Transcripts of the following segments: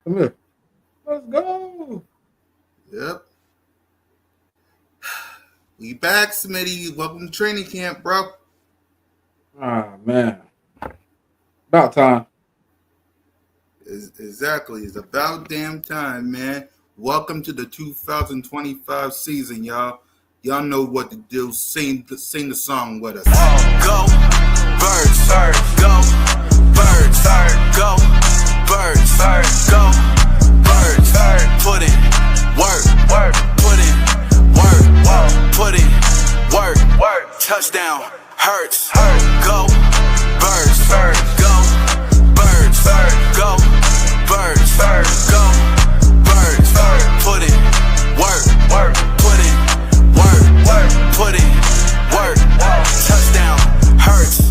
Come here. Let's go. Yep. We back, Smitty. Welcome to training camp, bro. Ah, man. About time. Exactly. It's about damn time, man. Welcome to the 2025 season, y'all. Y'all know what to do. Sing the song with us. Go, birds, go, birds, go, birds, go, birds, put in work, put in work, put in work, touchdown, hurts, go, birds, go, birds, go, birds, go, birds, put in work, put in work, put in work, touchdown, hurts.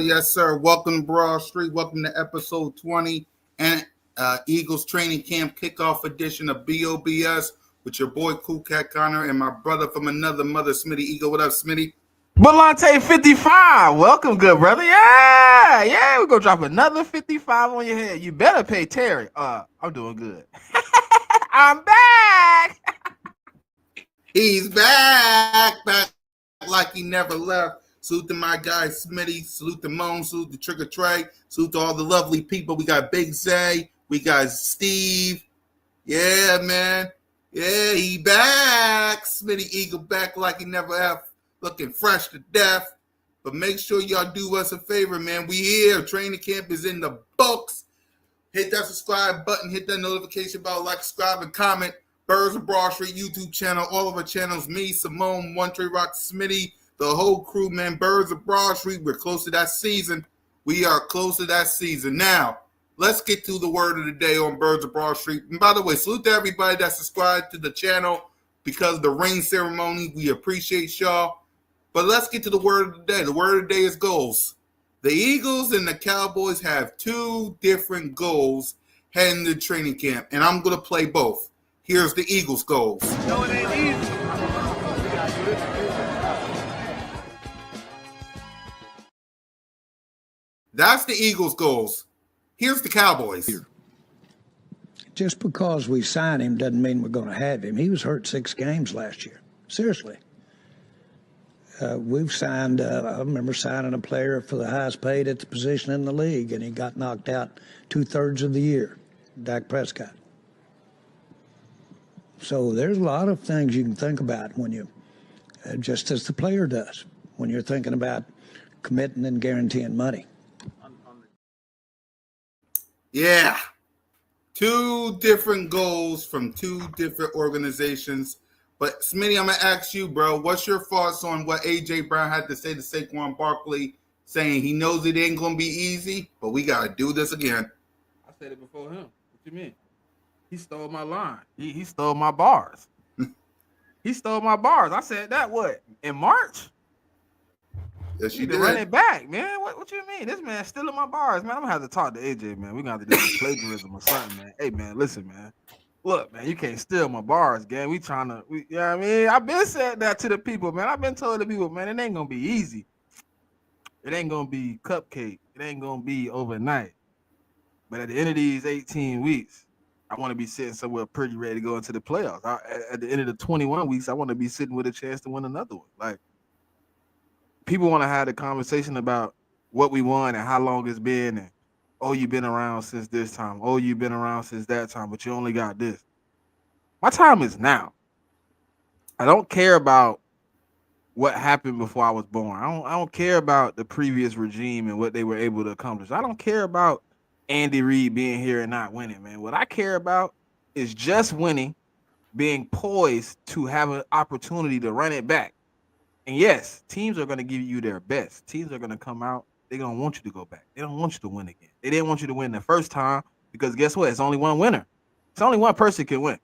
Yes, sir. Welcome to Broad Street. Welcome to episode 20 and Eagles training camp kickoff edition of B.O.B.S. with your boy Cool Cat Connor and my brother from another mother, Smitty Eagle. What up, Smitty? Belante 55. Welcome, good brother. Yeah. We're going to drop another 55 on your head. You better pay Terry. I'm doing good. I'm back. He's back like he never left. Salute to my guy Smitty. Salute to Moan. Salute to Trigger Trey. Salute to all the lovely people. We got Big Zay. We got Steve. Yeah, man. Yeah, he back. Smitty Eagle back like he never have. Looking fresh to death. But make sure y'all do us a favor, man. We here. Training camp is in the books. Hit that subscribe button. Hit that notification bell. Like, subscribe, and comment. Birds of Broad Street YouTube channel. All of our channels. Me, Simone, One Tree Rock, Smitty. The whole crew, man. Birds of Broad Street. We're close to that season. We are close to that season. Now, let's get to the word of the day on Birds of Broad Street. And by the way, salute to everybody that subscribed to the channel because of the ring ceremony. We appreciate y'all. But let's get to the word of the day. The word of the day is goals. The Eagles and the Cowboys have two different goals heading to training camp, and I'm going to play both. Here's the Eagles' goals. No, it ain't easy. That's the Eagles' goals. Here's the Cowboys. Just because we signed him doesn't mean we're going to have him. He was hurt 6 games last year. Seriously. We've signed, I remember signing a player for the highest paid at the position in the league, and he got knocked out 2/3 of the year, Dak Prescott. So there's a lot of things you can think about when you, just as the player does, when you're thinking about committing and guaranteeing money. Yeah. Two different goals from two different organizations. But, Smitty, I'm going to ask you, bro, what's your thoughts on what A.J. Brown had to say to Saquon Barkley, saying he knows it ain't going to be easy, but we got to do this again? I said it before him. What you mean? He stole my line. He stole my bars. He stole my bars. I said that, what, in March? Yes, You you need to run did. it back, man. What you mean? This man's stealing my bars, man. I'm gonna have to talk to AJ, man. We're gonna have to do some plagiarism or something, man. Hey, man, listen, man. Look, man, you can't steal my bars, gang. You know what I mean? I've been saying that to the people, man. I've been telling the people, man, it ain't gonna be easy. It ain't gonna be cupcake. It ain't gonna be overnight. But at the end of these 18 weeks, I want to be sitting somewhere pretty ready to go into the playoffs. At the end of the 21 weeks, I want to be sitting with a chance to win another one. Like, people want to have the conversation about what we won and how long it's been, and oh, you've been around since this time. Oh, you've been around since that time, but you only got this. My time is now. I don't care about what happened before I was born. I don't care about the previous regime and what they were able to accomplish. I don't care about Andy Reid being here and not winning, man. What I care about is just winning, being poised to have an opportunity to run it back. And yes, teams are going to give you their best. Teams are going to come out. They're going to want you to go back. They don't want you to win again. They didn't want you to win the first time because guess what? It's only one winner. It's only one person can win.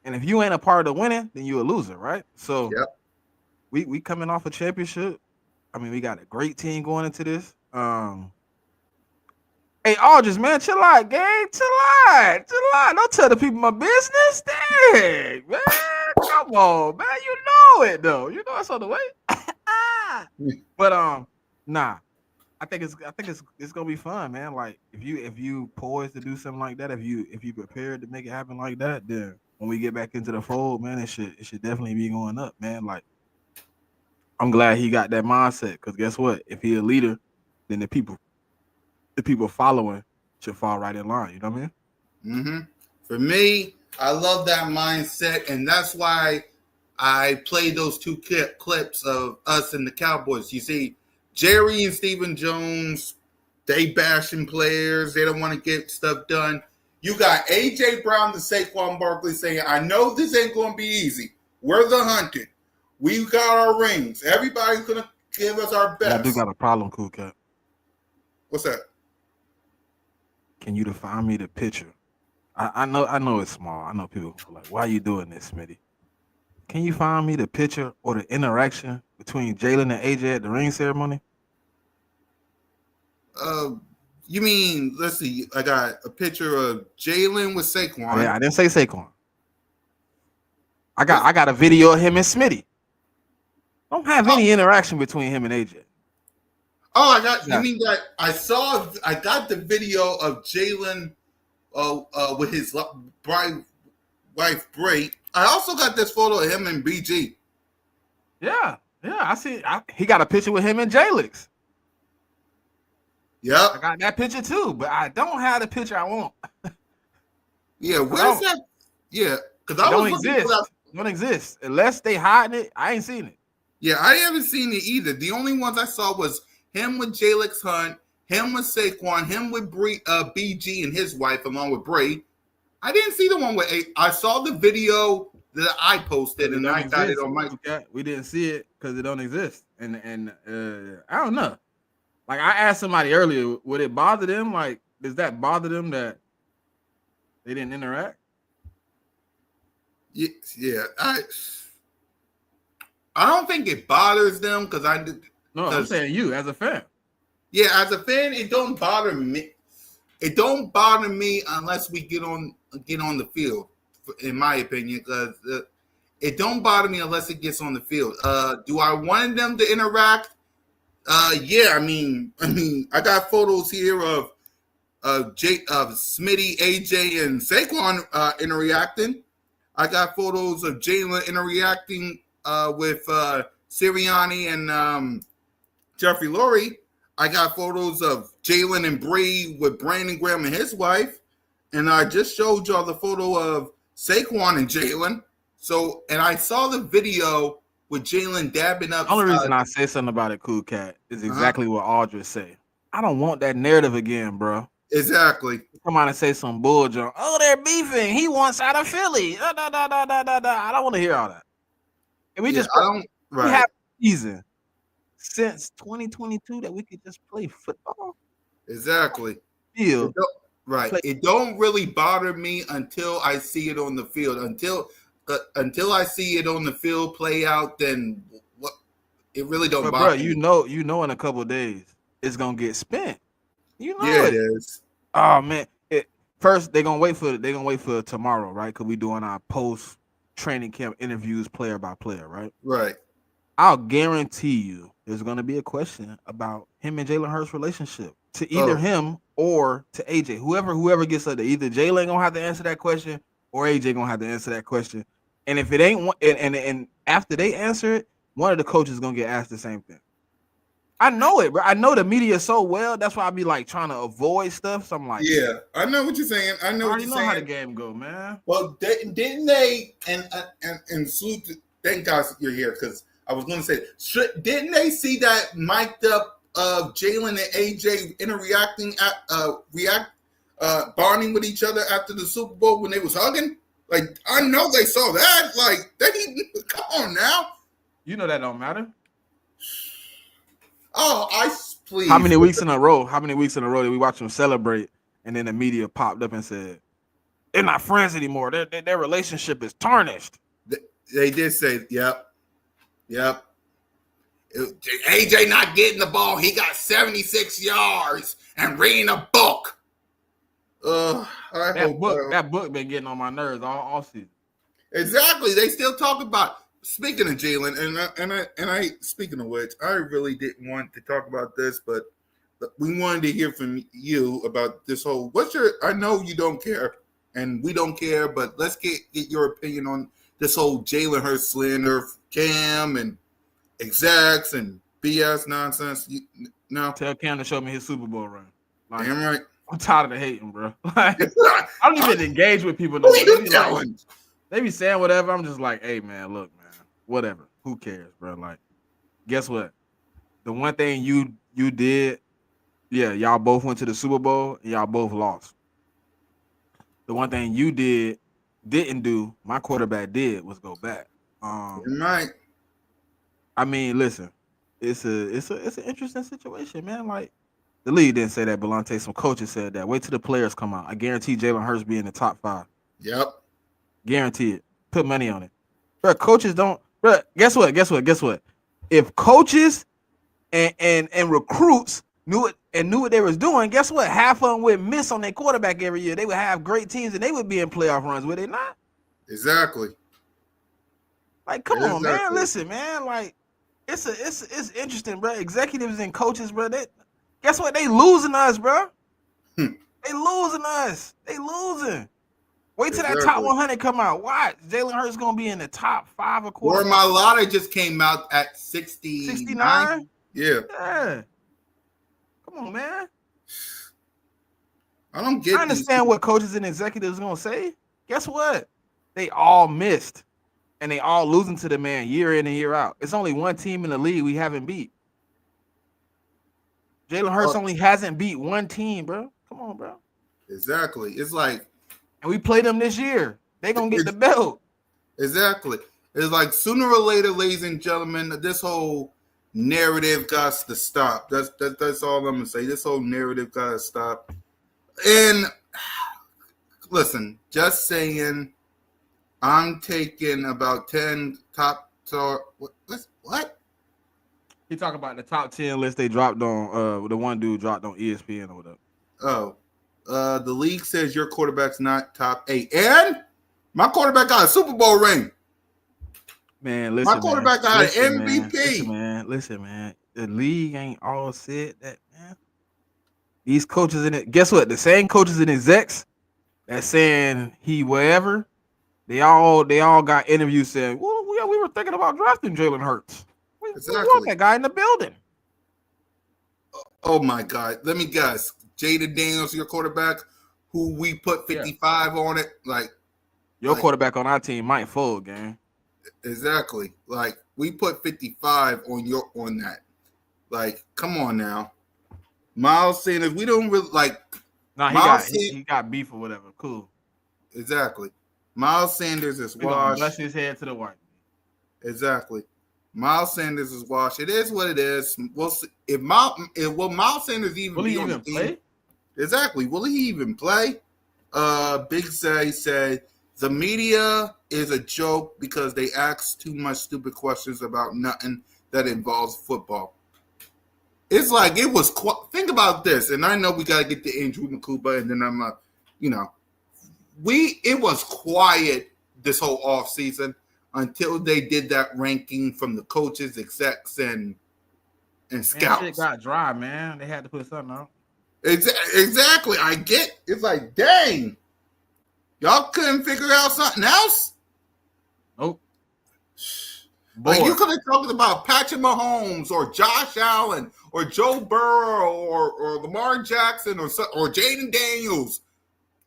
And if you ain't a part of the winning, then you're a loser, right? So Yep. we coming off a championship. I mean, we got a great team going into this. Hey, Aldridge, man, chill out, gang. Chill out. Don't tell the people my business. Dang, man. Come on, man. You know it, though. You know it's on the way. But nah. I think it's gonna be fun, man. Like if you poised to do something like that, if you prepared to make it happen like that, then when we get back into the fold, man, it should definitely be going up, man. Like I'm glad he got that mindset because guess what? If he a leader, then the people following should fall right in line. You know what I mean? Mm-hmm. For me, I love that mindset, and that's why I played those two clips of us and the Cowboys. You see, Jerry and Stephen Jones, they bashing players. They don't want to get stuff done. You got A.J. Brown to Saquon Barkley saying, I know this ain't going to be easy. We're the hunted. We've got our rings. Everybody's going to give us our best. I do got a problem, Cool Cat. What's that? Can you define me the picture? I know it's small. I know people are like, why are you doing this, Smitty? Can you find me the picture or the interaction between Jalen and AJ at the ring ceremony? You mean, let's see, I got a picture of Jalen with Saquon. I didn't say Saquon. I got a video of him and Smitty. Don't have any interaction between him and AJ. Oh, I got. You mean that? I got the video of Jalen, with his wife Bray. I also got this photo of him and BG. Yeah, I see. He got a picture with him and Jalix. Yep. I got that picture too, but I don't have the picture I want. Yeah, where's that? Yeah, because I was looking for that. Don't exist unless they hiding it. I ain't seen it. Yeah, I haven't seen it either. The only ones I saw was him with Jalix Hunt, him with Saquon, him with BG and his wife, along with Bray. I didn't see the one with I saw the video that I posted, and I got it on my. We didn't see it because it don't exist, and I don't know. Like I asked somebody earlier, would it bother them? Like, does that bother them that they didn't interact? Yeah. I don't think it bothers them because I did. No, I'm saying you as a fan. Yeah, as a fan, it don't bother me. It don't bother me unless we get on the field, in my opinion, because it don't bother me unless it gets on the field. Do I want them to interact? Yeah, I mean, I got photos here of Smitty, AJ, and Saquon interacting. I got photos of Jalen interacting with Sirianni and Jeffrey Lurie. I got photos of Jalen and Bree with Brandon Graham and his wife. And I just showed y'all the photo of Saquon and Jalen. So, and I saw the video with Jalen dabbing up. The only reason I say something about it, Cool Cat, is exactly what Aldridge said. I don't want that narrative again, bro. Exactly. Come on and say some bullshit. Oh, they're beefing. He wants out of Philly. I don't want to hear all that. And we just we have a season since 2022 that we could just play football. Exactly. Field. It don't really bother me until I see it on the field. Until I see it on the field play out, then what? It really don't But bro, bother me. you know, in a couple of days it's gonna get spent. You know Yeah, it. it is. Oh man, first they're gonna wait for tomorrow, right? Because we doing our post training camp interviews, player by player, right? Right. I'll guarantee you there's gonna be a question about him and Jalen Hurts' relationship to either Oh, him or to AJ. Whoever gets there, either Jalen gonna have to answer that question or AJ gonna have to answer that question. And if it ain't one, and after they answer it, one of the coaches is gonna get asked the same thing. I know it, bro. I know the media so well. That's why I be like trying to avoid stuff. So I'm like, yeah. I know what you're saying. I I know what already you're know how the saying. game go, man. Well, didn't they? And salute. Thank God you're here because I was going to say, didn't they see that mic'd up of Jalen and AJ interacting bonding with each other after the Super Bowl when they was hugging? Like, I know they saw that. Like, they didn't. Come on now. You know that don't matter. Oh, please. How many weeks in a row? How many weeks in a row did we watch them celebrate? And then the media popped up and said they're not friends anymore. Their relationship is tarnished. They did say, yep. AJ not getting the ball. He got 76 yards and reading a book. That book been getting on my nerves all season. Exactly. They still talk about. Speaking of Jalen, and I speaking of which, I really didn't want to talk about this, but we wanted to hear from you about this whole. I know you don't care, and we don't care, but let's get your opinion on this whole Jalen Hurts slander, Cam and execs and B.S. nonsense. Tell Cam to show me his Super Bowl run. Like, damn right. I'm tired of the hating, bro. Like, I don't even engage with people no more. They be saying whatever. I'm just like, hey man, look, man, whatever. Who cares, bro? Like, guess what? The one thing you did, yeah, y'all both went to the Super Bowl and y'all both lost. The one thing you didn't do, my quarterback did, was go back. Right. I mean, listen, it's an interesting situation, man. Like, the league didn't say that, Belante. Some coaches said that. Wait till the players come out. I guarantee Jalen Hurts be in the top 5. Yep. Guarantee it. Put money on it. Bro, coaches don't. Bro, guess what? If coaches and recruits knew what they was doing, guess what? Half of them would miss on their quarterback every year. They would have great teams and they would be in playoff runs, would they not? Exactly. Like, come on, man. Listen, man. Like, it's interesting, bro. Executives and coaches, bro. Guess what? They losing us, bro. They losing us. They losing. Wait till that top 100 come out. Watch. Jalen Hurts going to be in the top 5 of quarterbacks. Or Mailata just came out at 69. Yeah. Come on, man. I understand what coaches and executives going to say. Guess what? They all missed. And they all losing to the man year in and year out. It's only one team in the league we haven't beat. Jalen Hurts only hasn't beat one team, bro. Come on, bro. Exactly. It's like, and we played them this year. They gonna get the belt. Exactly. It's like sooner or later, ladies and gentlemen, this whole narrative got to stop. That's all I'm gonna say. This whole narrative got to stop. And listen, just saying, I'm taking about 10 top. What? He talking about the top 10 list they dropped on. The one dude dropped on ESPN or whatever. Oh. The league says your quarterback's not top 8. And my quarterback got a Super Bowl ring. Man, listen. My quarterback got an MVP. Listen, man. The league ain't all said that, man. These coaches in it, guess what? The same coaches and execs that's saying he wherever, they all got interviews saying, well, yeah, we were thinking about drafting Jalen Hurts. We want that guy in the building. Oh my God. Let me guess. Jaden Daniels, your quarterback, who we put 55 on it. Like your quarterback on our team might fold, gang. Exactly. Like we put 55 on that. Like, come on now. Miles Sanders, we don't really like. Nah, he got beef or whatever. Cool. Exactly. Miles Sanders is washed. Bless his head to the white. Exactly. Miles Sanders is washed. It is what it is. We'll see. Will Miles Sanders even be on the team? Play? Exactly. Will he even play? Big Zay said the media is a joke because they ask too much stupid questions about nothing. that involves football. It's like it was. Think about this, and I know we got to get to Andrew Makuba, and then I'm not. It was quiet this whole off season until they did that ranking from the coaches, execs, and scouts. Shit got dry, man. They had to put something out. Exactly. I get. It's like, dang, y'all couldn't figure out something else. Nope. Like you could have talked about Patrick Mahomes or Josh Allen or Joe Burrow or Lamar Jackson or Jaden Daniels.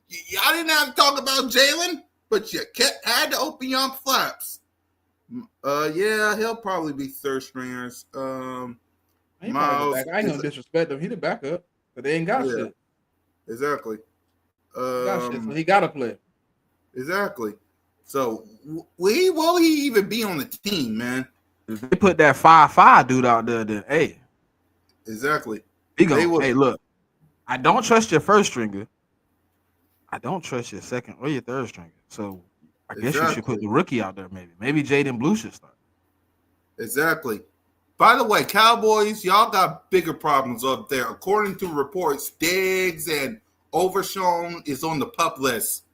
Y'all didn't have to talk about Jalen, but you had to open your flaps. Yeah, he'll probably be third stringers. Miles, I ain't gonna disrespect him. He the backup, but they ain't got shit. Exactly. So he gotta play. Exactly. So will he even be on the team, man? If they put that 5'5" dude out there, then hey. Exactly. Hey, look, I don't trust your first stringer. I don't trust your second or your third stringer. So I guess you should put the rookie out there, maybe. Maybe Jaden Blue should start. Exactly. By the way, Cowboys, y'all got bigger problems up there. According to reports, Diggs and Overshown is on the PUP list.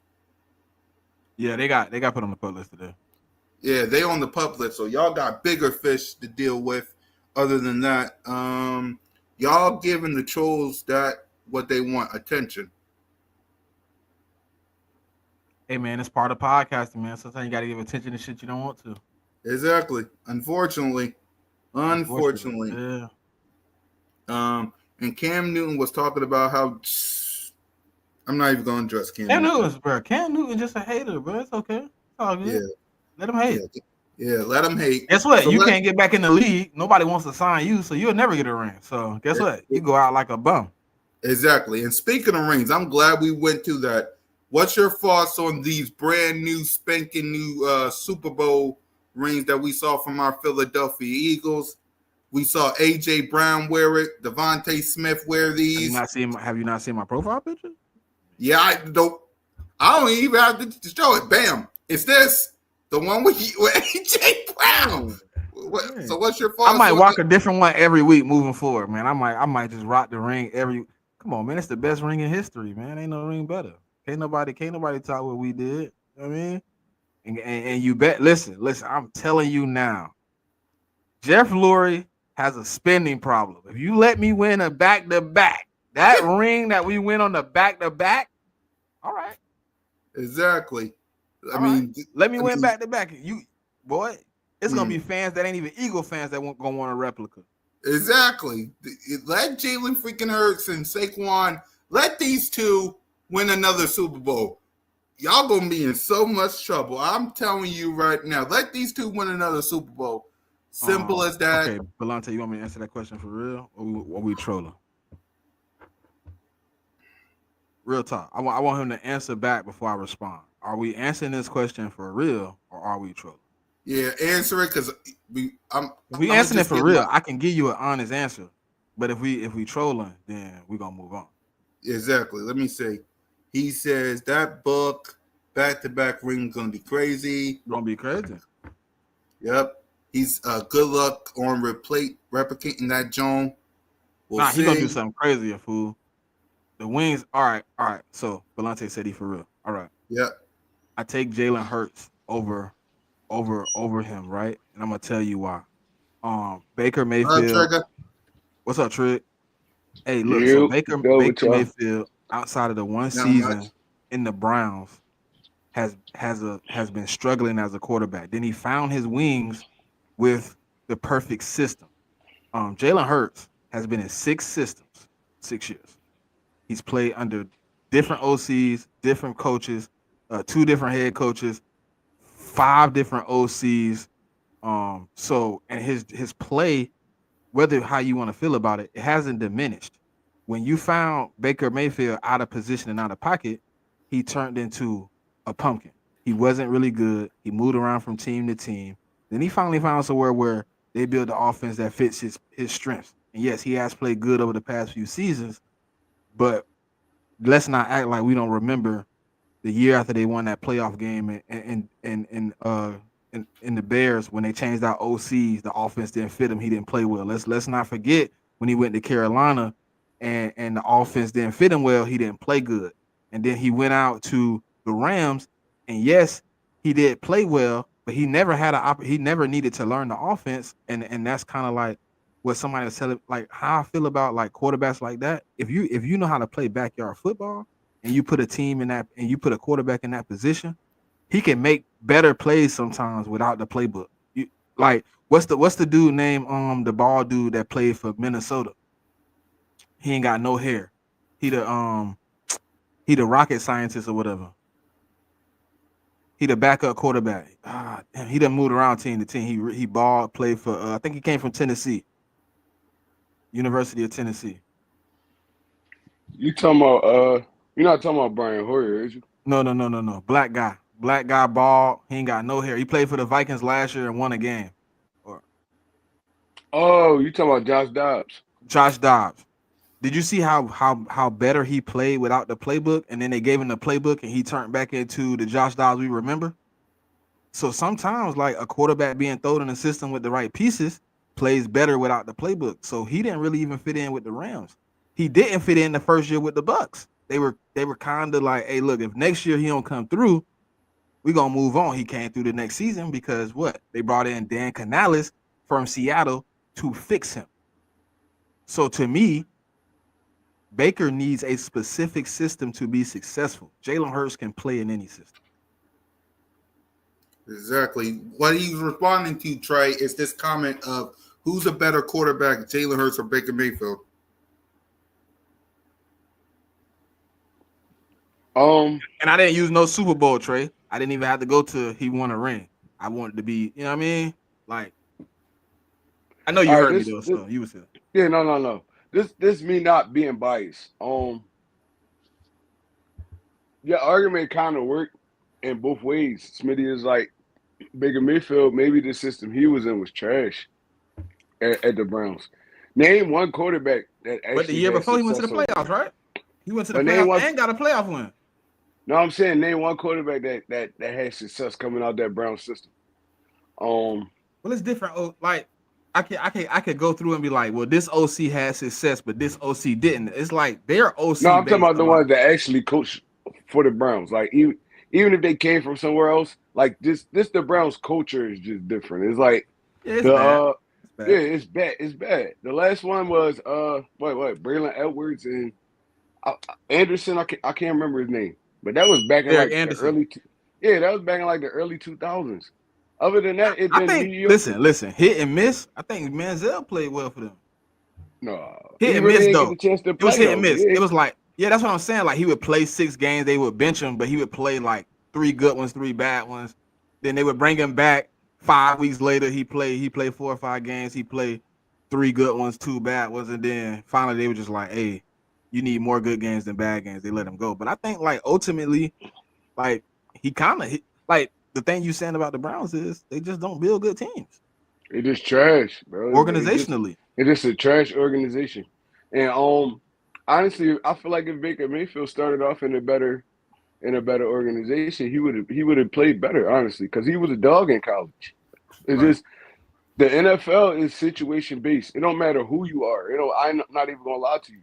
Yeah, they got put on the PUP list today. Yeah, they on the PUP list, so y'all got bigger fish to deal with. Other than that, y'all giving the trolls what they want, attention. Hey man, it's part of podcasting, man. Sometimes you gotta give attention to shit you don't want to. Exactly. Unfortunately. Yeah. And Cam Newton was talking about how I'm not even going to address Cam Newton. Cam Newton just a hater, bro. It's okay. It's all good. Yeah. Let him hate. Yeah, let him hate. Guess what? So you can't get back in the league. Nobody wants to sign you, so you'll never get a ring. So guess what? You go out like a bum. Exactly. And speaking of rings, I'm glad we went to that. What's your thoughts on these brand new, spanking new Super Bowl rings that we saw from our Philadelphia Eagles? We saw A.J. Brown wear it. Devontae Smith wear these. Have you not seen my profile picture? Yeah, I don't even have to show it. Bam. It's this. The one with A.J. Brown. So what's your thoughts? I might rock a different one every week moving forward, man. I might just rock the ring every. Come on, man. It's the best ring in history, man. Ain't no ring better. Can't nobody talk what we did. You know what I mean? And you bet. Listen. I'm telling you now. Jeff Lurie has a spending problem. If you let me win a back-to-back, that ring that we win on the back-to-back, all right. Exactly. Let me win back-to-back. It's gonna be fans that ain't even Eagle fans that won't gonna want a replica. Exactly. Let Jalen freaking Hurts and Saquon. Let these two win another Super Bowl. Y'all gonna be in so much trouble. I'm telling you right now. Let these two win another Super Bowl. Simple as that. Okay, Belante, you want me to answer that question for real, or we trolling? Real talk. I want him to answer back before I respond. Are we answering this question for real, or are we trolling? Yeah, answer it because we answering it for real. I can give you an honest answer, but if we trolling, then we're gonna move on. Exactly. Let me see. He says that book back-to-back ring gonna be crazy. Gonna be crazy. Yep. He's good luck on replicating that Joan. He's gonna do something crazy, a fool. The wings. All right. So Belante said he for real. All right. Yep. I take Jalen Hurts over him, right? And I'm gonna tell you why. Baker Mayfield. What's up, Trick? Hey, look, so Baker Mayfield, outside of the one season in the Browns, has been struggling as a quarterback. Then he found his wings with the perfect system. Jalen Hurts has been in 6 systems, 6 years. He's played under different OCs, different coaches, 2 different head coaches, 5 different OCs. And his play, whether how you want to feel about it, it hasn't diminished. When you found Baker Mayfield out of position and out of pocket, he turned into a pumpkin. He wasn't really good. He moved around from team to team. Then he finally found somewhere where they build the offense that fits his strengths. And yes, he has played good over the past few seasons, but let's not act like we don't remember the year after they won that playoff game in in the Bears when they changed out OCs, the offense didn't fit him. He didn't play well. Let's not forget when he went to Carolina and the offense didn't fit him well. He didn't play good, and then he went out to the Rams, and yes, he did play well, but he never had he never needed to learn the offense, and that's kind of like what somebody was telling, like how I feel about like quarterbacks like that. If you know how to play backyard football, and you put a team in that, and you put a quarterback in that position, he can make better plays sometimes without the playbook. You, like what's the dude name? The ball dude that played for Minnesota. He ain't got no hair. He the rocket scientist or whatever. He the backup quarterback. Damn, he done moved around team to team. He ball played for I think he came from Tennessee, University of Tennessee. You talking about you're not talking about Brian Hoyer, is you? No. Black guy, bald. He ain't got no hair. He played for the Vikings last year and won a game. Or Oh, you talking about Josh Dobbs? Josh Dobbs. Did you see how better he played without the playbook, and then they gave him the playbook, and he turned back into the Josh Dobbs we remember? So sometimes, like a quarterback being thrown in the system with the right pieces, plays better without the playbook. So he didn't really even fit in with the Rams. He didn't fit in the first year with the Bucks. They were kind of like, hey, look, if next year he don't come through, we gonna move on. He came through the next season because what? They brought in Dan Canales from Seattle to fix him. So to me, Baker needs a specific system to be successful. Jalen Hurts can play in any system. Exactly. What he's responding to, Trey, is this comment of who's a better quarterback, Jalen Hurts or Baker Mayfield? And I didn't use no Super Bowl, Trey. I didn't even have to go to he won a ring. I wanted to be, you know what I mean? Like, I know you heard me though, so you was here. Yeah, no. This me not being biased. Your argument kind of worked in both ways. Smitty is like Baker Mayfield. Maybe the system he was in was trash at the Browns. Name one quarterback that actually. But the year before he went to the playoffs, right? He went to the playoffs and got a playoff win. No, I'm saying name one quarterback that had success coming out that Brown system. Well, it's different. Oh, like I could go through and be like, well, this OC had success, but this OC didn't. It's like their OC. No, I'm talking about the ones that actually coached for the Browns. Like even if they came from somewhere else, like this the Browns culture is just different. It's like it's bad. It's bad. The last one was Braylon Edwards and Anderson. I can't remember his name. But that was back in like the early, that was back in like the early 2000s. Other than that, it's been mediocre. Listen, hit and miss. I think Manziel played well for them. No, hit and miss though. It was hit and miss. It was like, that's what I'm saying. Like he would play 6 games, they would bench him, but he would play like 3 good ones, 3 bad ones. Then they would bring him back 5 weeks later. He played 4 or 5 games. He played 3 good ones, 2 bad ones, and then finally they were just like, hey, you need more good games than bad games. They let him go. But I think like ultimately, like he kind of like the thing you saying about the Browns is they just don't build good teams. It just trash, bro. Organizationally, it's just a trash organization. And honestly, I feel like if Baker Mayfield started off in a better organization, he would have played better, honestly, because he was a dog in college. It's just the NFL is situation based. It don't matter who you are. I'm not even gonna lie to you.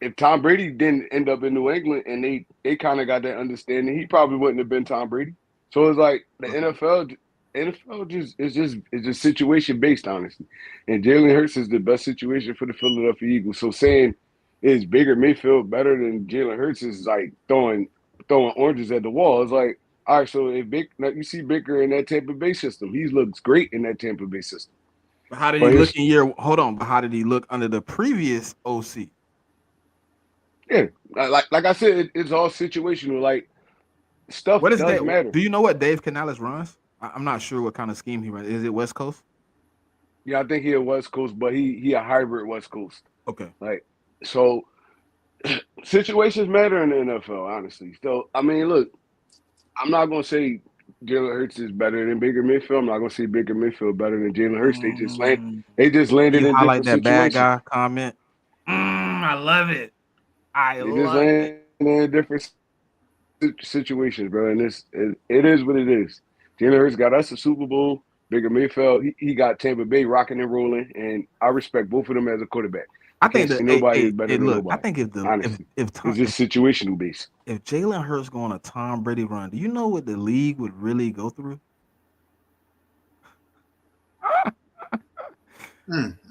If Tom Brady didn't end up in New England and they kind of got that understanding, he probably wouldn't have been Tom Brady. So it's like the NFL is just situation based, honestly. And Jalen Hurts is the best situation for the Philadelphia Eagles. So saying is Baker Mayfield better than Jalen Hurts is like throwing oranges at the wall. It's like, all right, so if you see Baker in that Tampa Bay system, he looks great in that Tampa Bay system. But how did he look in year? Hold on, but how did he look under the previous OC? Yeah, like I said, it's all situational. Like stuff does matter. Do you know what Dave Canales runs? I'm not sure what kind of scheme he runs. Is it West Coast? Yeah, I think he a West Coast, but he a hybrid West Coast. Okay. Like so, situations matter in the NFL, honestly. So I mean, look, I'm not gonna say Jalen Hurts is better than Baker Mayfield. I'm not gonna say Baker Mayfield better than Jalen Hurts. They just landed in different situations. That bad guy comment. I love it. In different situations, bro, and it is what it is. Jalen Hurts got us a Super Bowl. Baker Mayfield, he got Tampa Bay rocking and rolling, and I respect both of them as a quarterback. I I think can't that say nobody is hey, better than look, I nobody. think Honestly, if it's Tom, just situational based. if Jalen Hurts go on a Tom Brady run, do you know what the league would really go through?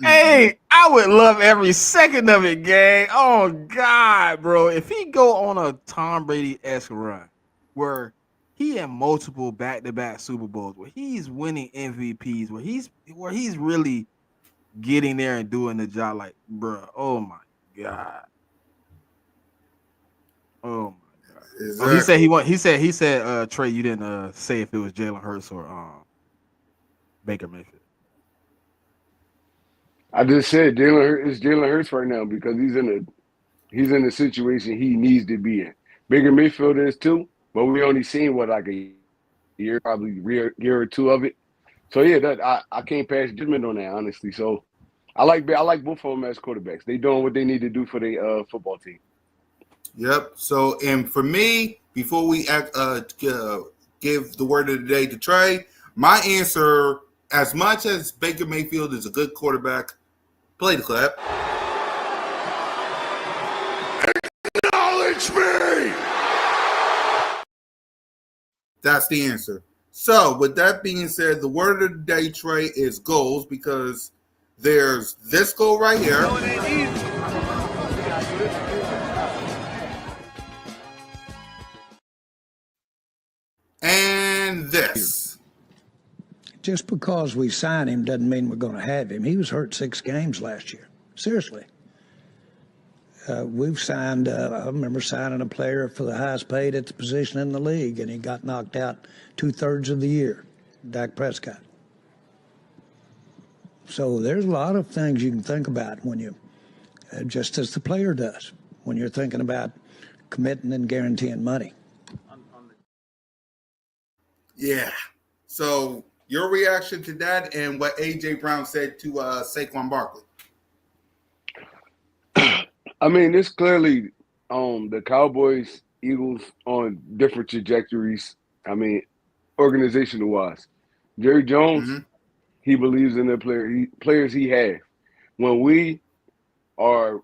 Hey, I would love every second of it, gang. Oh God, bro. If he go on a Tom Brady-esque run where he in multiple back-to-back Super Bowls, where he's winning MVPs, where he's really getting there and doing the job, like, bro, oh my God. Oh my God. Oh, Exactly. he said Trey, you didn't say if it was Jalen Hurts or Baker Mayfield. I just said Jalen Hurts right now because he's in the situation he needs to be in. Baker Mayfield is too, but we only seen what like a year, probably year or two of it. So yeah, that I can't pass judgment on that honestly. So I like both of them as quarterbacks. They doing what they need to do for the football team. Yep. So, and for me, before we give the word of the day to Trey, my answer, as much as Baker Mayfield is a good quarterback, play the clap. Acknowledge me! That's the answer. So, with that being said, the word of the day, Trey, is goals, because there's this goal right here. No, it ain't easy. And this. Just because we sign him doesn't mean we're going to have him. He was hurt 6 games last year. Seriously. We've signed, I remember signing a player for the highest paid at the position in the league, and he got knocked out 2/3 of the year, Dak Prescott. So there's a lot of things you can think about when you, just as the player does, when you're thinking about committing and guaranteeing money. Yeah. So, your reaction to that and what A.J. Brown said to Saquon Barkley. I mean, it's clearly the Cowboys, Eagles on different trajectories. I mean, organizational wise, Jerry Jones, he believes in the players he has. When we are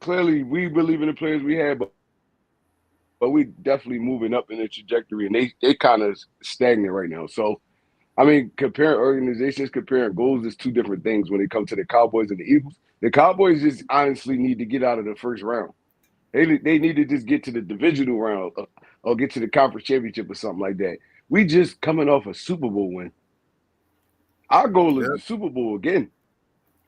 clearly we believe in the players we have, but we definitely moving up in the trajectory, and they kind of stagnant right now. So, I mean, comparing organizations, comparing goals is two different things when it comes to the Cowboys and the Eagles. The Cowboys just honestly need to get out of the first round. They need to just get to the divisional round or get to the conference championship or something like that. We just coming off a Super Bowl win. Our goal is the Super Bowl again.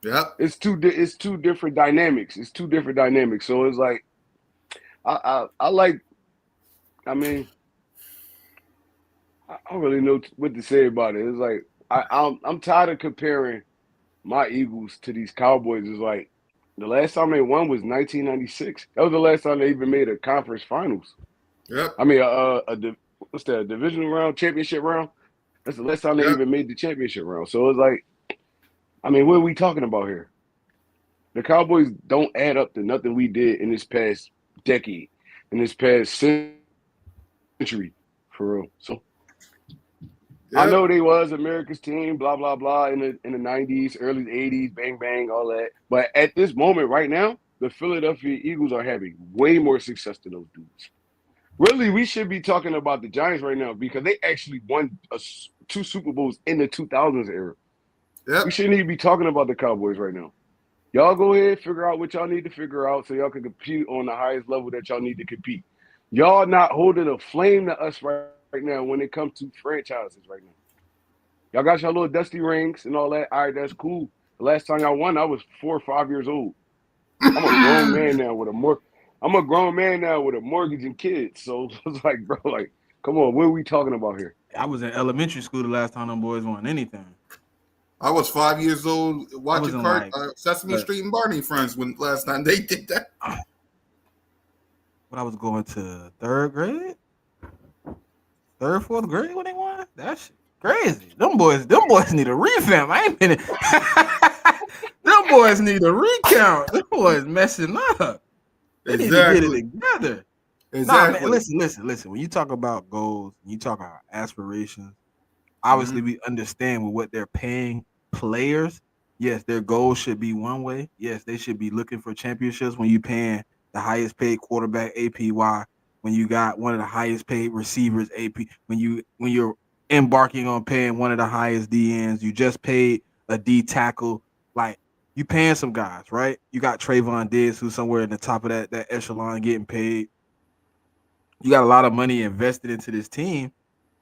Yep. It's two different dynamics. It's two different dynamics. So it's like I like. I mean, I don't really know what to say about it. It's like I'm tired of comparing my Eagles to these Cowboys. Is like the last time they won was 1996. That was the last time they even made a conference finals. Yep. I mean, what's that? Divisional round, championship round. That's the last time they even made the championship round. So it's like, I mean, what are we talking about here? The Cowboys don't add up to nothing we did in this past decade, in this past century, for real. So. I know they was America's team, blah blah blah, in the '90s, early '80s, bang bang, all that. But at this moment, right now, the Philadelphia Eagles are having way more success than those dudes. Really, we should be talking about the Giants right now because they actually won 2 Super Bowls in the 2000s era. Yep. We shouldn't even be talking about the Cowboys right now. Y'all go ahead, figure out what y'all need to figure out so y'all can compete on the highest level that y'all need to compete. Y'all not holding a flame to us right now when it comes to franchises right now. Y'all got your little dusty rings and all that. All right, that's cool. The last time y'all won, I was 4 or 5 years old. I'm a grown man now with a mortgage and kids. So it's like, bro, like, come on, what are we talking about here? I was in elementary school the last time them boys won anything. I was 5 years old watching Sesame but- Street and Barney Friends when last time they did that. When I was going to 3rd grade, 3rd, 4th grade when they won. That shit crazy. Them boys need a revamp. I ain't been. Them boys need a recount. Them boys messing up. They need to get it together. Exactly. Nah, man, listen. When you talk about goals, you talk about aspirations, Obviously, we understand with what they're paying players. Yes, their goal should be one way. Yes, they should be looking for championships when you paying the highest paid quarterback APY, when you got one of the highest paid receivers AP, when you're embarking on paying one of the highest DNs, you just paid a D tackle. Like you paying some guys, right? You got Trayvon Diggs, who's somewhere in the top of that echelon getting paid. You got a lot of money invested into this team,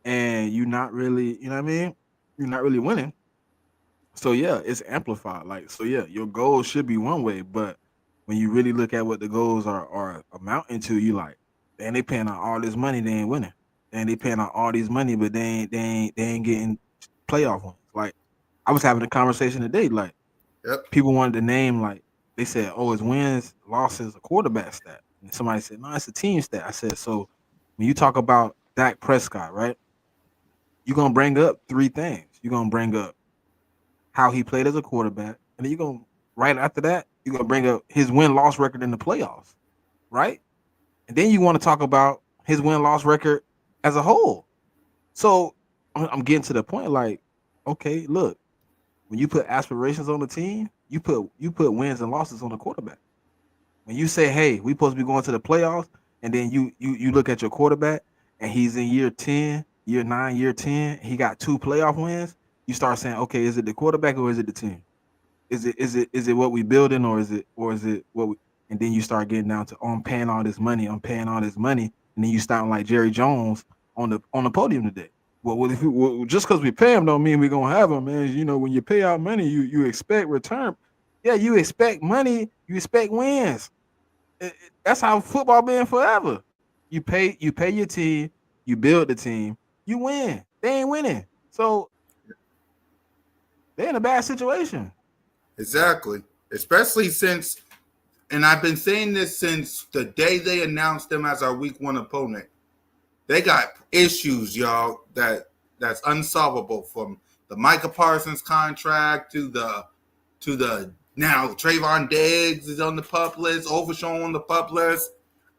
and you're not really, you know what I mean? You're not really winning. So yeah, it's amplified. Like so, yeah, your goals should be one way, but when you really look at what the goals are amounting to, you like, man, they paying out all this money, they ain't winning. And they paying out all these money, but they ain't getting playoff wins. Like I was having a conversation today, like Yep. people wanted to name like they said, oh, it's wins, losses, a quarterback stat. And somebody said, no, it's a team stat. I said, so when you talk about Dak Prescott, right? You're gonna bring up three things. You're gonna bring up how he played as a quarterback, and then you're gonna right after that, you're gonna bring up his win-loss record in the playoffs, right? And then you want to talk about his win-loss record as a whole. So I'm getting to the point, like, okay, look, when you put aspirations on the team, you put wins and losses on the quarterback. When you say, hey, we supposed to be going to the playoffs, and then you look at your quarterback and he's in year 10, year 9, year 10, he got 2 playoff wins, you start saying, okay, is it the quarterback or is it the team? Is it what we building or is it what we, and then you start getting down to, oh, I'm paying all this money, and then you start like Jerry Jones on the podium today. Well, just because we pay him don't mean we're gonna have him, man. You know, when you pay out money, you expect return. Yeah, you expect money, you expect wins. That's how football been forever. You pay your team, you build the team, you win. They ain't winning, so they're in a bad situation. Exactly. Especially since, and I've been saying this since the day they announced them as our week 1 opponent. They got issues, y'all, that's unsolvable, from the Micah Parsons contract to the now Trayvon Diggs is on the pup list, Overshawn on the pup list.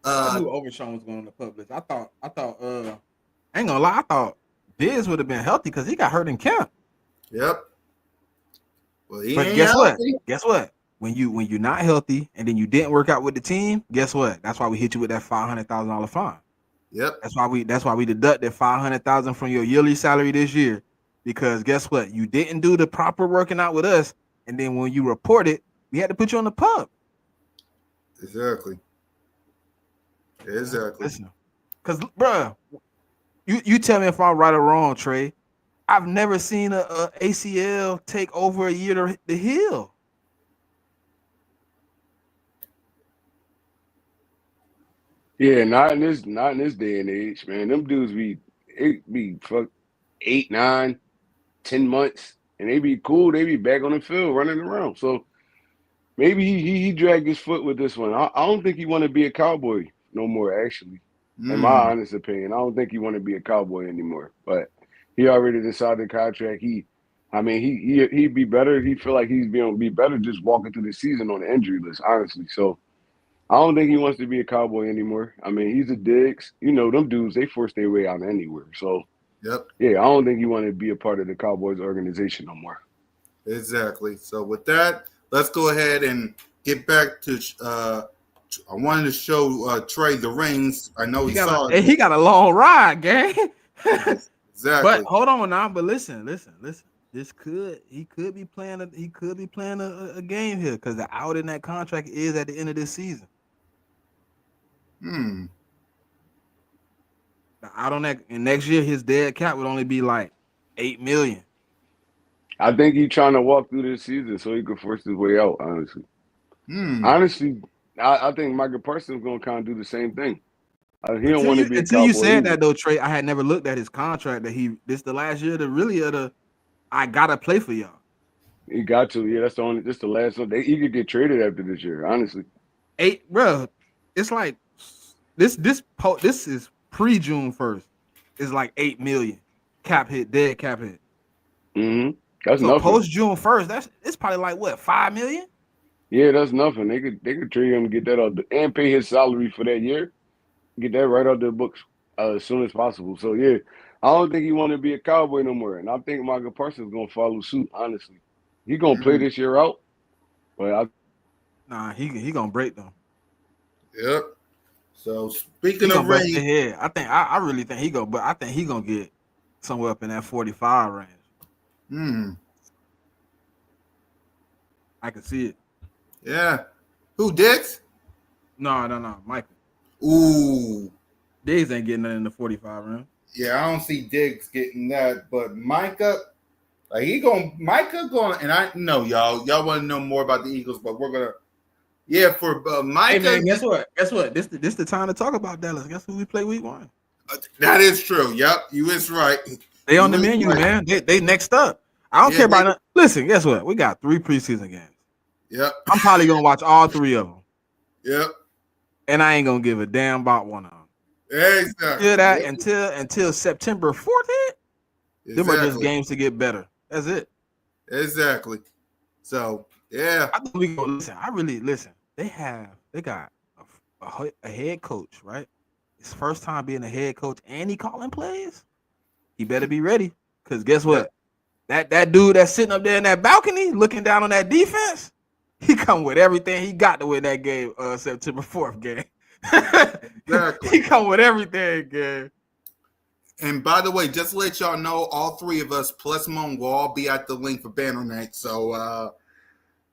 I knew Overshawn was going on the public. I thought I ain't gonna lie, I thought Diz would have been healthy because he got hurt in camp. Yep. Well, he But ain't guess what? healthy. Guess what? When you're not healthy and then you didn't work out with the team, guess what? That's why we hit you with that $500,000 fine. Yep. That's why we deducted $500,000 from your yearly salary this year, because guess what? You didn't do the proper working out with us, and then when you report it, we had to put you on the pub. Exactly. Listen, because bruh, you tell me if I'm right or wrong, Trey. I've never seen a ACL take over a year to heal. Yeah, not in this day and age, man. Them dudes be fuck 8, 9, 10 months, and they be cool. They be back on the field running around. So maybe he dragged his foot with this one. I don't think he want to be a Cowboy no more. Actually, in my honest opinion, I don't think he want to be a Cowboy anymore. But he already decided contract. He'd be better. He feel like he's gonna be better just walking through the season on the injury list. Honestly, so. I don't think he wants to be a Cowboy anymore. I mean, he's a Diggs. You know, them dudes, they force their way out anywhere. So, Yep. yeah, I don't think he want to be a part of the Cowboys organization no more. Exactly. So with that, let's go ahead and get back to. I wanted to show Trey the rings. I know he saw it. He got a long ride, gang. Exactly. But hold on now. But listen. He could be playing a game here, because the out in that contract is at the end of this season. The out on that, and next year his dead cap would only be like $8 million. I think he's trying to walk through this season so he could force his way out, honestly. Honestly, I think Micah Parsons is going to kind of do the same thing. He don't want to be a until Cowboy you said either. that though, Trey. I had never looked at his contract. This the last year I gotta play for y'all. He got to. Yeah, that's the last one. He could get traded after this year, honestly. Bro, it's like this is pre-June 1st. It's like $8 million dead cap hit. That's so nothing. Post June 1st, it's probably like what, $5 million? Yeah, that's nothing. They could trade him, get that out, and pay his salary for that year. Get that right out their books as soon as possible. So yeah, I don't think he want to be a Cowboy no more, and I think Michael Parsons is gonna follow suit. Honestly, he gonna play this year out, but Nah, he gonna break them. Yep. So He speaking gonna of bust their rings, head. I really think he go, but I think he gonna get somewhere up in that 45 range. I can see it. yeah. Who Dix? No, Michael. Ooh. Diggs ain't getting nothing in the 45 range. Yeah, I don't see Diggs getting that, but Micah, like Micah going, and I know y'all want to know more about the Eagles, but we're gonna, for Micah. Hey man, guess what? This the time to talk about Dallas. Guess who we play week 1? That is true. Yep, you is right. They on the menu, man. They next up. I don't care about it. Listen, guess what? We got 3 preseason games. Yep. I'm probably gonna watch all 3 of them. Yep. And I ain't gonna give a damn about one of them. Exactly. Until September 14th. Them are just games to get better. That's it. Exactly. So yeah. I think we go listen. I really listen. They got a head coach, right? His first time being a head coach and he calling plays. He better be ready. Cause guess what? That dude that's sitting up there in that balcony looking down on that defense, he come with everything he got to win that game, September 4th game. Exactly. He come with everything, gang. And by the way, just to let y'all know, all 3 of us plus Moan will all be at the link for Banner Night. So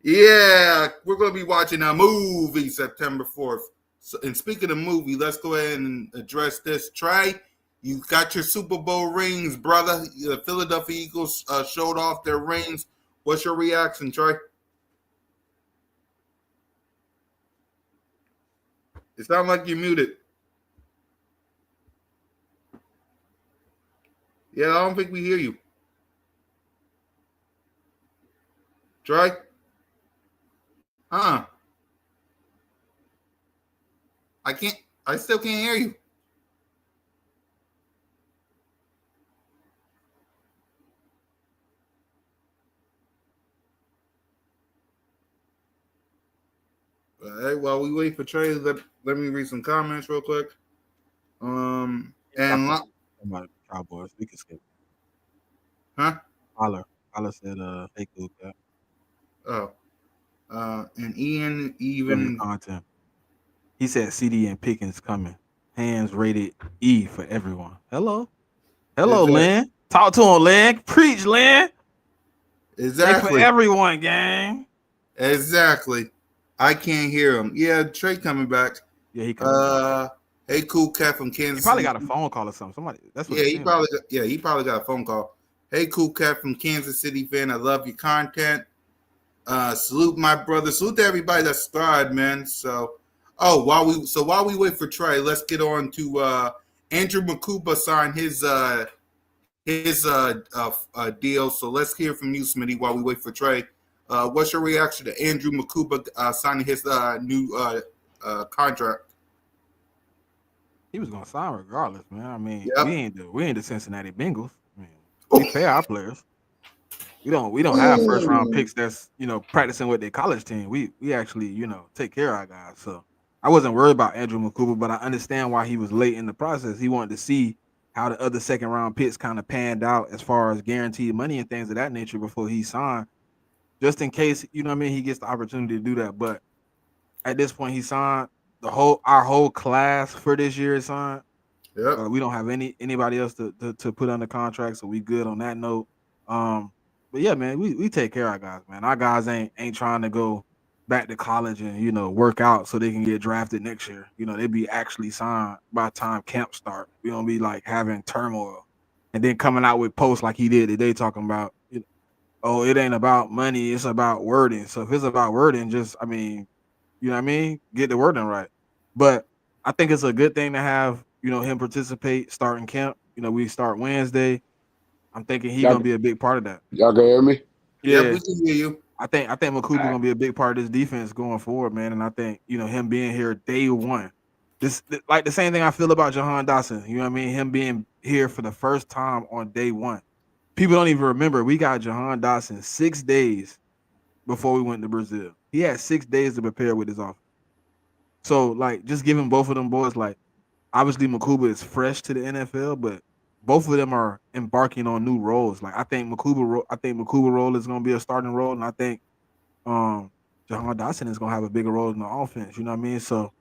yeah, we're gonna be watching a movie September 4th. So, and speaking of movie, let's go ahead and address this. Trey, you got your Super Bowl rings, brother. The Philadelphia Eagles showed off their rings. What's your reaction, Trey? It sounds like you're muted. Yeah, I don't think we hear you. Trey? I still can't hear you. All right, while we wait for Trey, let me read some comments real quick. And Cowboys, we can skip. Huh? Holler said, "Hey, cool cat." Oh, and Ian even content. He said CD and Pickens coming. Hands rated E for everyone. Hello, Lynn. Talk to him, Lynn. Preach, Lynn. Exactly. For everyone, gang. Exactly. I can't hear him. Yeah, Trey coming back. Yeah, he coming back. Hey, cool cat from Kansas. He probably got a phone call or something. Somebody. That's what. He probably got a phone call. Hey, cool cat from Kansas City fan. I love your content. Salute my brother. Salute to everybody that subscribed, man. So, while we wait for Trey, let's get on to Andrew Makuba signed his deal. So let's hear from you, Smitty, while we wait for Trey. What's your reaction to Andrew Makuba signing his new contract? He was gonna sign regardless, man. I mean, Yep. we ain't the Cincinnati Bengals. I mean, we pay our players. We don't have first round picks that's practicing with their college team. We actually take care of our guys. So I wasn't worried about Andrew Makuba, but I understand why he was late in the process. He wanted to see how the other second round picks kind of panned out as far as guaranteed money and things of that nature before he signed, just in case he gets the opportunity to do that. But at this point, he signed. Our whole class for this year is signed. Yep. We don't have anybody else to put under contract, so we good on that note. But yeah, man, we take care of our guys, man. Our guys ain't trying to go back to college and work out so they can get drafted next year. They be actually signed by the time camp start. We don't be like having turmoil and then coming out with posts like he did today talking about it ain't about money, it's about wording. So if it's about wording, just get the wording right. But I think it's a good thing to have him participate starting camp. We start Wednesday. I'm thinking he's gonna be a big part of that. Y'all can hear me? Yeah, we can hear you. I think Makuba gonna be a big part of this defense going forward, man. And I think him being here day one, this like the same thing I feel about Jahan Dotson. You know what I mean? Him being here for the first time on day one. People don't even remember we got Jahan Dotson 6 days before we went to Brazil. He had 6 days to prepare with his office. So just giving both of them boys obviously Makuba is fresh to the NFL, but both of them are embarking on new roles. Like I think Makuba role is going to be a starting role, and I think Jahan Dotson is going to have a bigger role in the offense. You know what I mean? So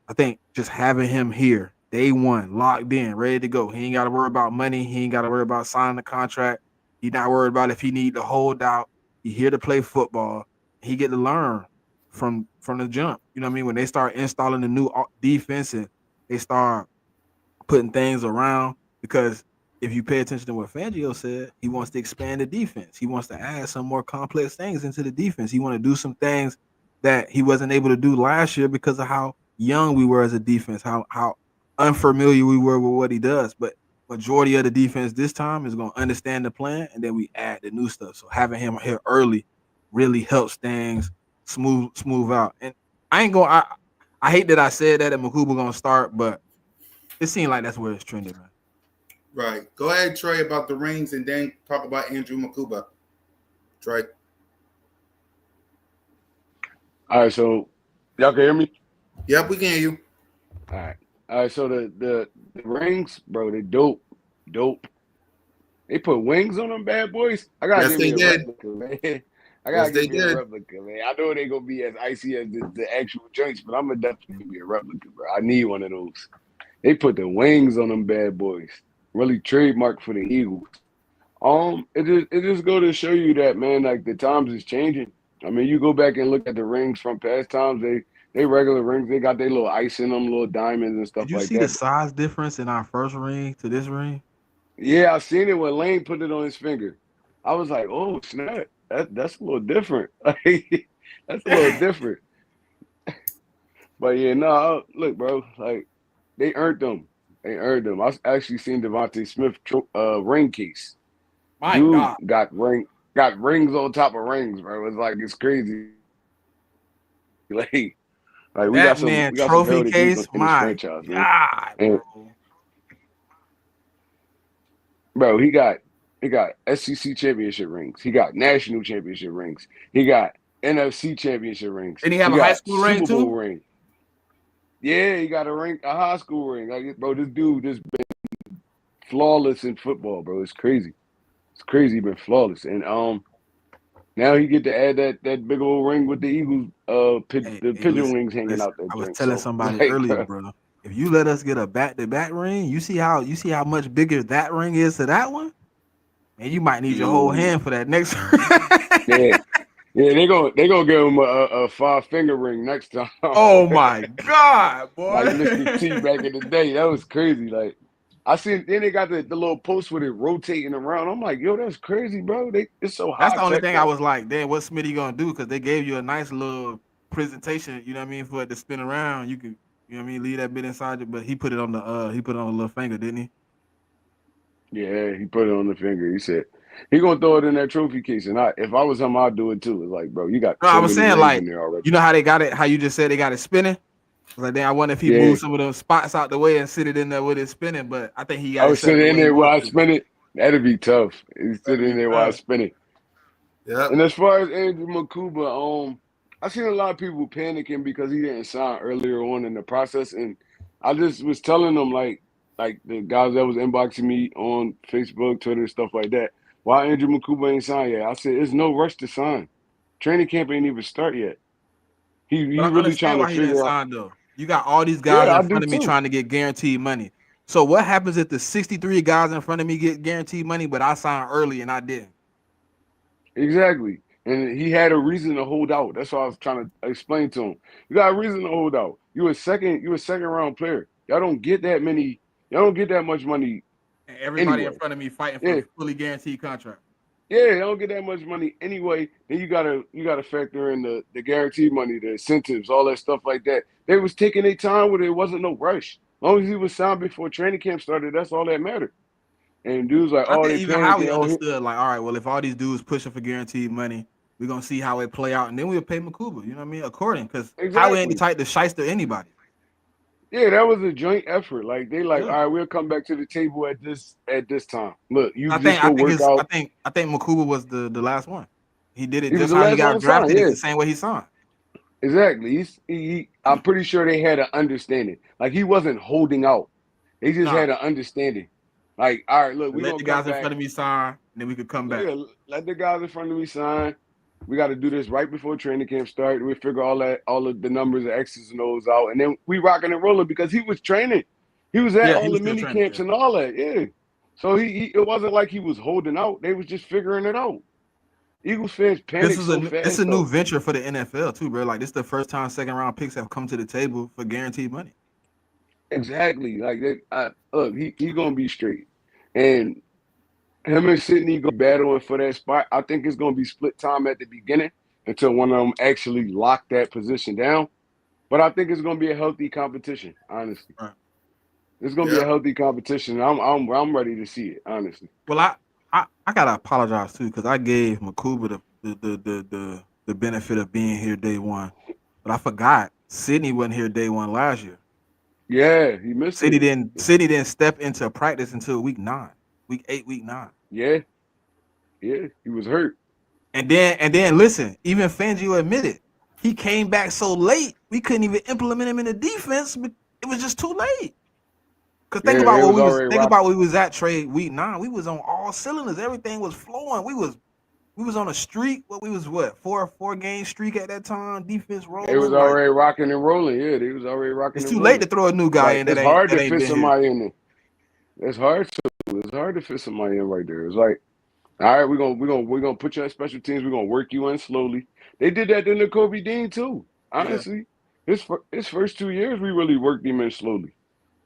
I think just having him here, day one, locked in, ready to go. He ain't got to worry about money. He ain't got to worry about signing the contract. He not worried about if he need to hold out. He here to play football. He get to learn from the jump. You know what I mean? When they start installing the new defense and they start putting things around, because if you pay attention to what Fangio said, he wants to expand the defense. He wants to add some more complex things into the defense. He want to do some things that he wasn't able to do last year because of how young we were as a defense, how unfamiliar we were with what he does. But majority of the defense this time is going to understand the plan, and then we add the new stuff. So having him here early really helps things smooth out. And I hate that I said that Makuba going to start, but it seemed like that's where it's trending, man. Right. Go ahead, Trey, about the rings, and then talk about Andrew Makuba. Trey. All right, so y'all can hear me? Yep, we can hear you. All right. So the rings, bro, they dope. They put wings on them bad boys. I gotta Yes, give me they a did. replica, man. I gotta Yes, they give me a did. replica, man. I know they gonna be as icy as the actual joints, but I'm gonna definitely give me a replica, bro. I need one of those. They put the wings on them bad boys. Really trademark for the Eagles. It just go to show you that, man, like the times is changing. I mean, you go back and look at the rings from past times, they regular rings, they got their little ice in them, little diamonds and Did stuff you like see the that. size difference in our first ring to this ring? Yeah, I seen it when Lane put it on his finger. I was like, oh snap, that's a little different. Like, that's a little different. But yeah, no, look, bro, like they earned them. They earned them. I actually seen Devontae Smith ring case. My Dude God. got rings on top of rings, bro. It's like it's crazy. Like That man we got some trophy heritage in case, this my franchise, man. God, And bro. bro, he got SEC championship rings. He got national championship rings. He got NFC championship rings. Did he He have a high got school ring Super Bowl too? ring. Yeah, he got a ring, a high school ring. Like, bro, this dude just been flawless in football, bro. It's crazy. It's crazy. He been flawless, and now he get to add that big old ring with the Eagles, the Hey, pigeon wings hanging listen. out that I was joint. telling So it's somebody like, earlier, bro, bro. If you let us get a back-to-back ring, you see how much bigger that ring is to that one, and you might need your whole mm, hand for that next. yeah, yeah, they gonna give him a 5 finger ring next time. Oh my God, Like boy! Mr. T back in the day. That was crazy. Like I seen then they got the little post with it rotating around. I'm like, yo, that's crazy, bro. It's so That's high the only tech thing I though. was like, damn, what's Smitty gonna do? Because they gave you a nice little presentation, you know what I mean, for it to spin around. You can, you know what I mean, leave that bit inside you, but he put it on a little finger, didn't he? Yeah, he put it on the finger. He said he gonna throw it in that trophy case. And if I was him, I'd do it too. It's like, bro, you got No, I so was many saying rings in like, there already. you know how they got it, how you just said they got it spinning. I was like, damn, I wonder if he Yeah, moved some of those spots out the way and sit it in there with it spinning, but I think he I got it was set up sitting the in way he there while wants I to. spin it. That'd be tough. He's That'd sitting in be there while I tough. spin it. Yep. And as far as Andrew Makuba, I seen a lot of people panicking because he didn't sign earlier on in the process, and I just was telling them like the guys that was inboxing me on Facebook, Twitter, stuff like that. Why Andrew Makuba ain't signed yet? I said there's no rush to sign. Training camp ain't even start yet. He But I really understand trying to why he didn't figure out. sign though. You got all these guys Yeah, in I do front of me too. trying to get guaranteed money. So what happens if the 63 guys in front of me get guaranteed money, but I signed early and I didn't? Exactly. And he had a reason to hold out. That's what I was trying to explain to him. You got a reason to hold out. You a second round player. Y'all don't get that much money And everybody in anyway. front of me fighting for Yeah. a fully guaranteed contract. Yeah, they don't get that much money anyway. Then you gotta factor in the guaranteed money, the incentives, all that stuff like that. They was taking their time with it. It wasn't no rush. As long as he was signed before training camp started, that's all that mattered. And dudes like, I oh, think they even Howie panicking. Oh, understood, like, all right, well, if all these dudes pushing for guaranteed money, we're gonna see how it play out, and then we'll pay Makuba, you know what I mean? According, because Howie ain't the exactly. type to shyster anybody. Yeah, that was a joint effort. Like they like, Yeah. all right, we'll come back to the table at this time. Look, you I just think I go think work it's out. I think Makuba was the last one. He did it He was just the how he last one got to sign. drafted. It's Yeah, the same way he signed. exactly. I'm pretty sure they had an understanding. Like he wasn't holding out. They just Nah, had an understanding. Like, all right, look, we Let gonna the come guys in back. front of me sign, and then we could come back. Yeah, let the guys in front of me sign. We got to do this right before training camp start. We figure all of the numbers, the X's and O's out, and then we rocking and rolling because he was training. He was at Yeah, he all was the still mini training. camps Yeah. and all that. Yeah. So it wasn't like he was holding out. They was just figuring it out. Eagles fans This panic is so it's fast a new though. venture for the NFL too, bro. Like this is the first time second round picks have come to the table for guaranteed money. Exactly. Like look, he gonna be straight, and him and Sydney go battling for that spot. I think it's gonna be split time at the beginning until one of them actually lock that position down. But I think it's gonna be a healthy competition. Honestly, Right. it's gonna be a Yeah. healthy competition. I'm ready to see it. Honestly. Well, I gotta apologize too because I gave Makuba the benefit of being here day one, but I forgot Sydney wasn't here day one last year. Yeah, he missed it. Sydney didn't step into practice until week 8, week 9. Yeah, yeah, he was hurt. And then listen, even Fangio admitted he came back so late we couldn't even implement him in the defense. But it was just too late. Cause Yeah, they was already think about rocking. where we was at trade week 9. We was on all cylinders. Everything was flowing. We was on a streak. We was what 4-game streak at that time. Defense They was rolling. Like already rocking and rolling. Yeah, they was already rocking it's and too late rolling. to throw a new guy Like in it's hard that to ain't fit been here. somebody in there. It's hard to. It's hard to fit somebody in right there. It's like, all right, we're gonna put you on special teams. We're gonna work you in slowly. They did that to Kobe Dean too. Yeah. Honestly, his first 2 years, we really worked him in slowly.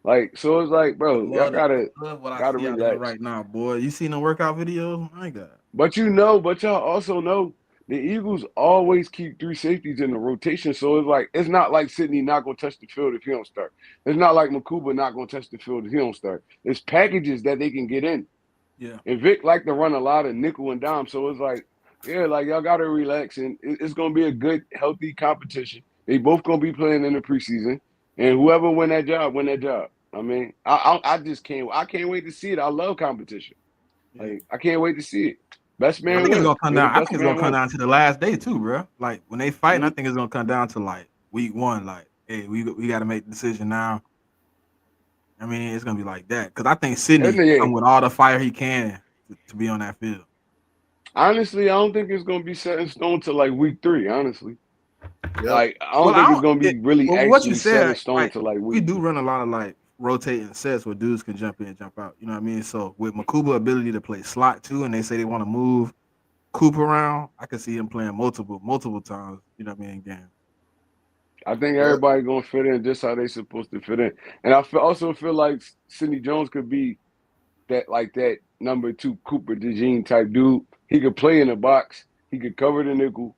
Like, so it's like, I bro, y'all love what I gotta see out there relax. right now, boy. You seen the workout videos? My God. But y'all also know the Eagles always keep three safeties in the rotation. So it's like it's not like Sidney not gonna touch the field if he don't start. It's not like Makuba not gonna touch the field if he don't start. It's packages that they can get in. Yeah. And Vic like to run a lot of nickel and dime. So it's like, yeah, like y'all gotta relax and it's gonna be a good, healthy competition. They both gonna be playing in the preseason. And whoever win that job, win that job. I mean, I just can't wait to see it. I love competition. Yeah. Like I can't wait to see it. Best I man think it's win. gonna come May the down. I best think it's gonna man come win. down to the last day too, bro. Like when they fighting, I Mhm. think it's gonna come down to like week 1. Like, hey, we got to make the decision now. I mean, it's gonna be like that because I think And Sydney yeah, come with all the fire he can to be on that field. honestly, I don't think it's gonna be set in stone till like week 3. Honestly, Yep. like I don't Well, think it's gonna be really well, what you actually set in said, stone like till like we week do 3. run a lot of like rotating sets where dudes can jump in and jump out. You know what I mean? So with Makuba ability to play slot too, and they say they want to move Cooper around, I could see him playing multiple times. You know what I mean? In game. I think Yep. everybody gonna fit in just how they supposed to fit in, and also feel like Sidney Jones could be that number 2 Cooper DeJean type dude. He could play in the box. He could cover the nickel.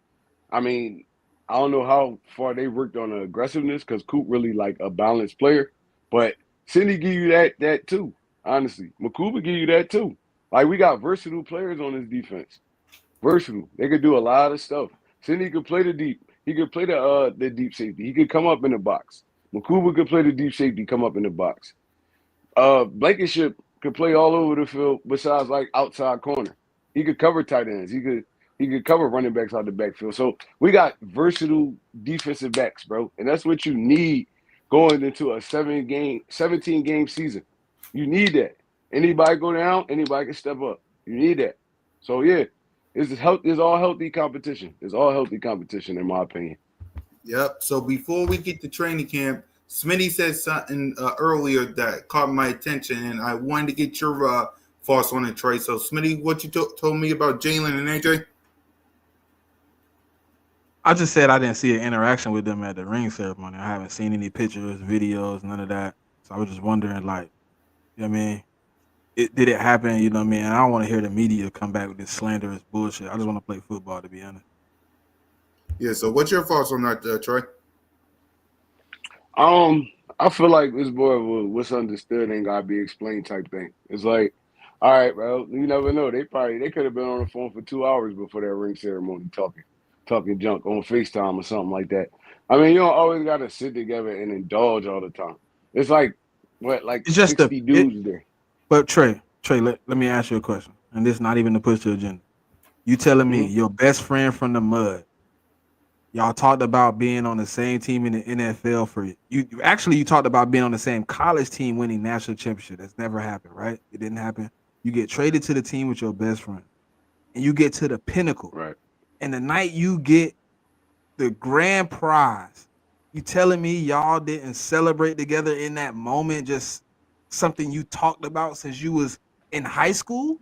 I mean, I don't know how far they worked on the aggressiveness because Coop really like a balanced player, but Sidney give you that too. Honestly, Makuba give you that too. Like we got versatile players on this defense. Versatile. They could do a lot of stuff. Sidney could play the deep. He could play the deep safety. He could come up in the box. Makuba could play the deep safety, come up in the box. Blankenship could play all over the field besides like outside corner. He could cover tight ends. He could cover running backs out the backfield. So we got versatile defensive backs, bro. And that's what you need going into a 17-game season. You need that. Anybody go down, anybody can step up. You need that. So yeah, it's all healthy competition. It's all healthy competition in my opinion. Yep. So before we get to training camp, Smitty said something earlier that caught my attention, and I wanted to get your thoughts on it, Trey. So, Smitty, what you told me about Jalen and AJ? I just said I didn't see an interaction with them at the ring ceremony. I haven't seen any pictures, videos, none of that. So I was just wondering, like, you know what I mean? Did it happen? You know what I mean? And I don't want to hear the media come back with this slanderous bullshit. I just want to play football, to be honest. Yeah. So, what's your thoughts on that, Trey? I feel like this boy what's understood ain't gotta be explained type thing. It's like, all right, bro, you never know. They could have been on the phone for 2 hours before that ring ceremony talking junk on FaceTime or something like that. I mean, you don't always gotta sit together and indulge all the time. It's like like It's just 60 dudes there. But Trey, let me ask you a question. And this is not even to push the agenda. You telling me Mhm. your best friend from the mud, Y'all talked about being on the same team in the NFL for you talked about being on the same college team winning national championship. That's never happened, right? It didn't happen. You get traded to the team with your best friend, and you get to the pinnacle. Right. And the night you get the grand prize, you telling me y'all didn't celebrate together in that moment? Just something you talked about since you was in high school?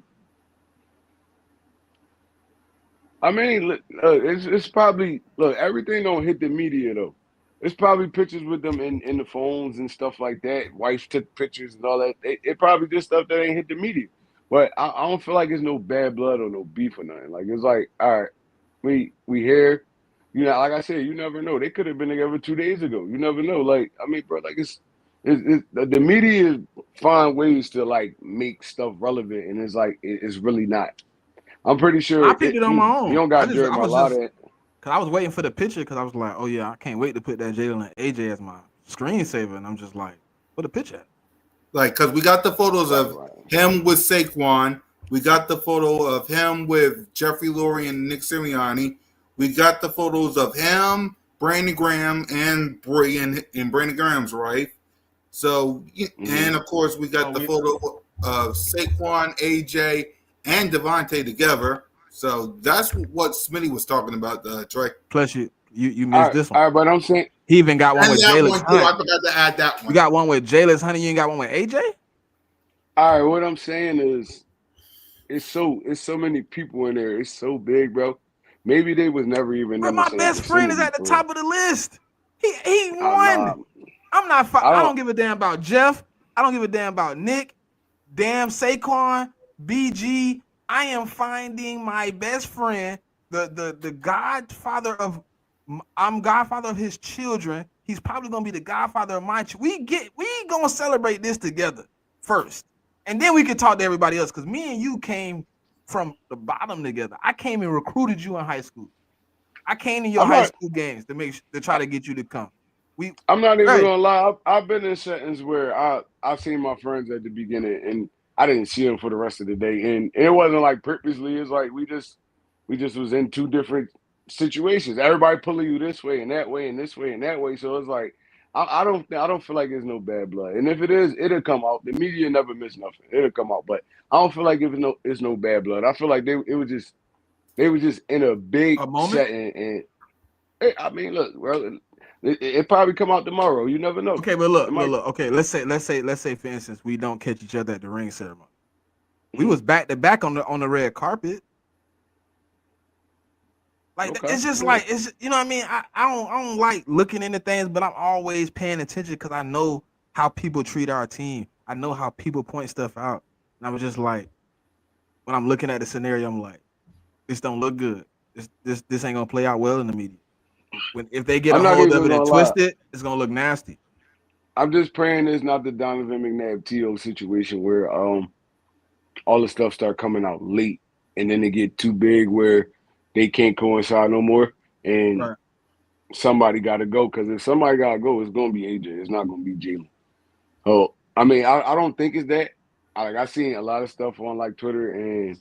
I mean, it's probably everything don't hit the media though. It's probably pictures with them in the phones and stuff like that. Wife took pictures and all that. It probably just stuff that ain't hit the media. But I don't feel like it's no bad blood or no beef or nothing. Like it's like, all right, we here. You know, like I said, you never know. They could have been together 2 days ago. You never know. Like I mean, bro, like it's the media find ways to like make stuff relevant, and it's like it's really not. I'm pretty sure I picked it on my he own. don't got Jeremy a lot of it. Cause I was waiting for the picture because I was like, oh yeah, I can't wait to put that Jalen and AJ as my screensaver, and I'm just like, what a picture at? Like, because we got the photos Right, of right. him with Saquon. We got the photo of him with Jeffrey Lurie and Nick Sirianni. We got the photos of him, Brandon Graham, and Brandon Graham's wife. So, and of course, we got the photo of Saquon, AJ, and Devontae together. So that's what Smitty was talking about, Trey. Plus, you All missed right, this all one. right, but I'm saying, He even got one And with that Jalen one too. I Hunt. forgot to add that one. You got one with Jalen Hunt. You ain't got one with AJ. all right, what I'm saying is, it's so many people in there. It's so big, bro. Maybe they was never even Bro, in the my same best friend is vicinity at the for real. top of the list. He Nah, won. I'm not. I I don't. don't give a damn about Jeff. I don't give a damn about Nick. Damn Saquon, BG. I am finding my best friend, the godfather of. I'm godfather of his children. He's probably gonna be the godfather of my. We gonna celebrate this together first, and then we can talk to everybody else. Because me and you came from the bottom together. I came and recruited you in high school. I came to your I'm high not. school games to try to get you to come. I'm not even Right. gonna lie. I've been in settings where I've seen my friends at the beginning, and I didn't see them for the rest of the day, and it wasn't like purposely. It's like we just was in two different situations. Everybody pulling you this way and that way and this way and that way. So it's like I don't feel like there's no bad blood, and if it is, it'll come out. The media never miss nothing. It'll come out, but I don't feel like it's no bad blood. I feel like they were just in a big A moment. setting, and I mean, look, well, it probably come out tomorrow. You never know. Okay, but It look. might. Okay, let's say, for instance, we don't catch each other at the ring ceremony. We Mhm. was back to back on the red carpet. Like Okay. it's just Yeah. like it's you know what I mean. I don't like looking into things, but I'm always paying attention because I know how people treat our team. I know how people point stuff out, and I was just like, when I'm looking at the scenario, I'm like, this don't look good. This ain't gonna play out well in the media. If they get a I'm not hold of even it and gonna lie. twist it, it's gonna look nasty. I'm just praying it's not the Donovan McNabb T.O. situation where all the stuff start coming out late and then they get too big where they can't coincide no more and Right. somebody got to go, because if somebody got to go, it's gonna be AJ. It's not gonna be Jalen. Oh, I mean, I don't think it's that. I seen a lot of stuff on like Twitter and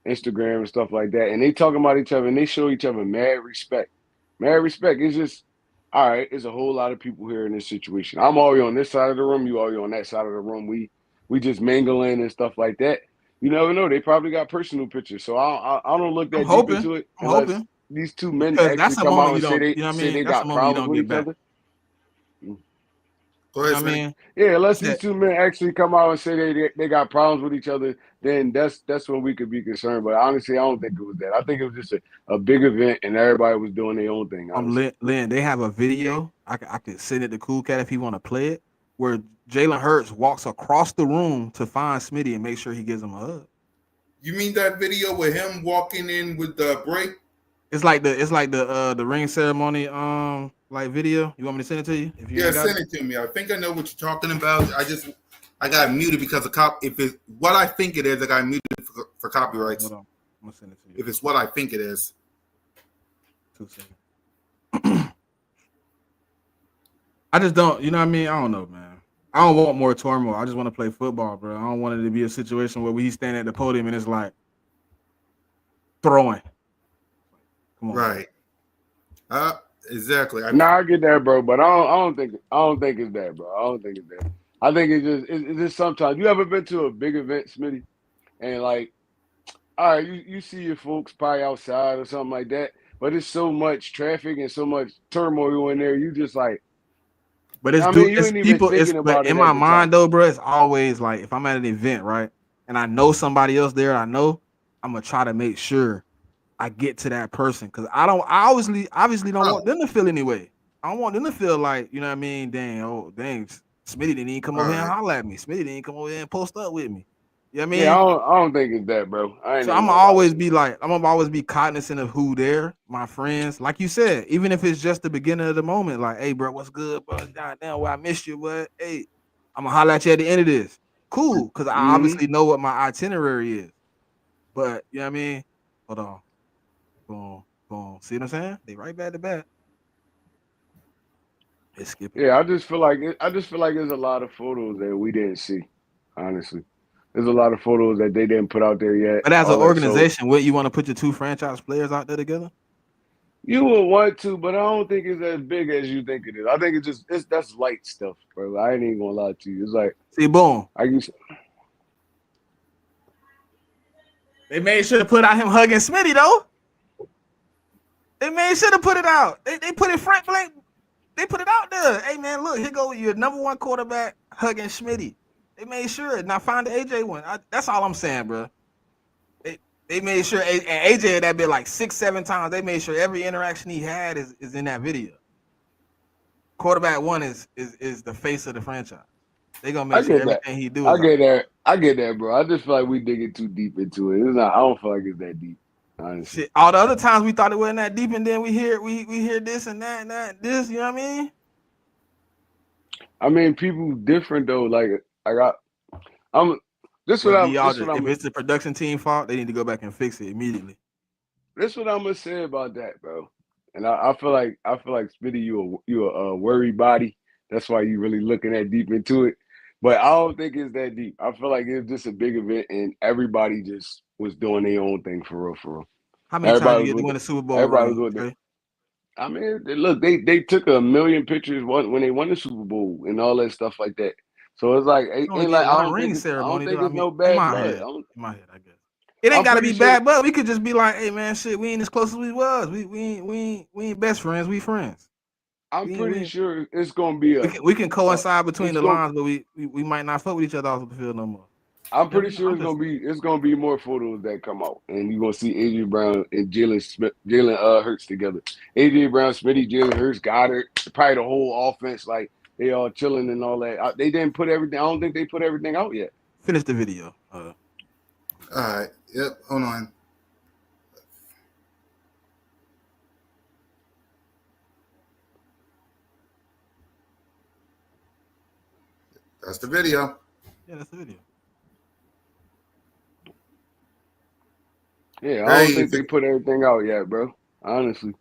Instagram and stuff like that, and they talking about each other and they show each other mad respect. Mad respect. It's just all right. There's a whole lot of people here in this situation. I'm already on this side of the room. You already on that side of the room. We just mingling and stuff like that. You never know. They probably got personal pictures, so I don't look I'm that deep hoping. into it I'm unless hoping these two men because actually that's a come out moment and you don't. You know what I say mean? they That's a got moment you problems don't with get each back. other. Go You ahead, know what I Smitty. mean? Yeah, unless these That two men actually come out and say they got problems with each other, then that's when we could be concerned. But honestly, I don't think it was that. I think it was just a big event and everybody was doing their own thing. Honestly, Lynn, they have a video. I could send it to Cool Cat if he want to play it, where Jalen Hurts walks across the room to find Smitty and make sure he gives him a hug. You mean that video with him walking in with the break? It's like the ring ceremony like video. You want me to send it to you if you Yeah, ain't got send it? it to me. I think I know what you're talking about. I got muted because of if it's what I think it is, I got muted for copyrights. Hold on, I'm gonna send it to you. If it's what I think it is. 2 seconds. I just don't. You know what I mean? I don't know, man. I don't want more turmoil. I just want to play football, bro. I don't want it to be a situation where he's standing at the podium and it's like throwing. Come on. Right. Exactly. Nah, I get that, bro, but I don't think it's that, bro. I don't think it's that. I think it's just sometimes. You ever been to a big event, Smitty, and like, all right, you see your folks probably outside or something like that, but it's so much traffic and so much turmoil in there. You just like, But it's I mean, you it's ain't even people. thinking But about in it my at the time. mind though, bro, it's always like if I'm at an event, right, and I know somebody else there, I'm gonna try to make sure I get to that person because I obviously don't want Oh, them to feel anyway. I don't want them to feel like, you know what I mean? Dang, Smitty didn't even come all over here and right. holler at me. Smitty didn't even come over here and post up with me. You know what I Yeah, mean? I don't think it's that, bro. I ain't So even gonna lie to you. I'm gonna always be cognizant of who there, my friends. Like you said, even if it's just the beginning of the moment, like, hey, bro, what's good, bro? God damn, well, I missed you, but hey, I'm gonna holler at you at the end of this. Cool, because I Mm-hmm. obviously know what my itinerary is. But you know what I mean? Hold on. Boom, boom. See what I'm saying? They right back to back. It's skipping. Yeah, I just feel like there's a lot of photos that we didn't see. Honestly, there's a lot of photos that they didn't put out there yet. But as an All that, so organization, wouldn't you want to put your two franchise players out there together? you would want to, but I don't think it's as big as you think it is. I think it's that's light stuff, bro. I ain't even gonna lie to you. It's like See, boom. I used. They made sure to put out him hugging Smitty though. They made sure to put it out. They put it front blank. They put it out there. Hey man, look, here go your number one quarterback hugging Schmitty. They made sure. Now find the AJ one. That's all I'm saying, bro. They made sure, and AJ had that bit like 6, 7 times. They made sure every interaction he had is in that video. Quarterback one is the face of the franchise. They gonna I make sure get that. everything he do I is out. get that. I get that, bro. I just feel like we digging too deep into it. It's not. I don't feel like it's that deep, honestly. Shit, all the other times we thought it wasn't that deep, and then we hear this and that this. You know what I mean? I mean, people different though. Like I got. I'm. But D Aldridge, if it's the production team fault, they need to go back and fix it immediately. This what I'm gonna say about that, bro. And I feel like Smitty, you a worry body. That's why you really looking that deep into it. But I don't think it's that deep. I feel like it's just a big event, and everybody just was doing their own thing for real, for real. How many times Everybody you was get to with win it. a Super Bowl Everybody was ring, with it. Trey? I mean, look, they took 1,000,000 pictures when they won the Super Bowl and all that stuff like that. So it's like You only ain't get like one ring I don't ceremony, think though. I it's mean, no bad blood. I guess it ain't I'm got to pretty be sure bad blood. We could just be like, hey man, shit, we ain't as close as we was. We ain't best friends. We friends. I'm We ain't, pretty we sure it's gonna be we can coincide between it's the gonna lines, but we might not fuck with each other off the field no more. I'm You know pretty what I mean? sure I'm just it's gonna be more photos that come out, and you're gonna see AJ Brown and Jalen Hurts together. AJ Brown, Smitty, Jalen Hurts, Goddard, probably the whole offense, like they all chilling and all that. They didn't put everything. I don't think they put everything out yet. finish the video. All right. Yep. Hold on. That's the video. Yeah, that's the video. Yeah, I don't Hey, think they put everything out yet, bro. Honestly,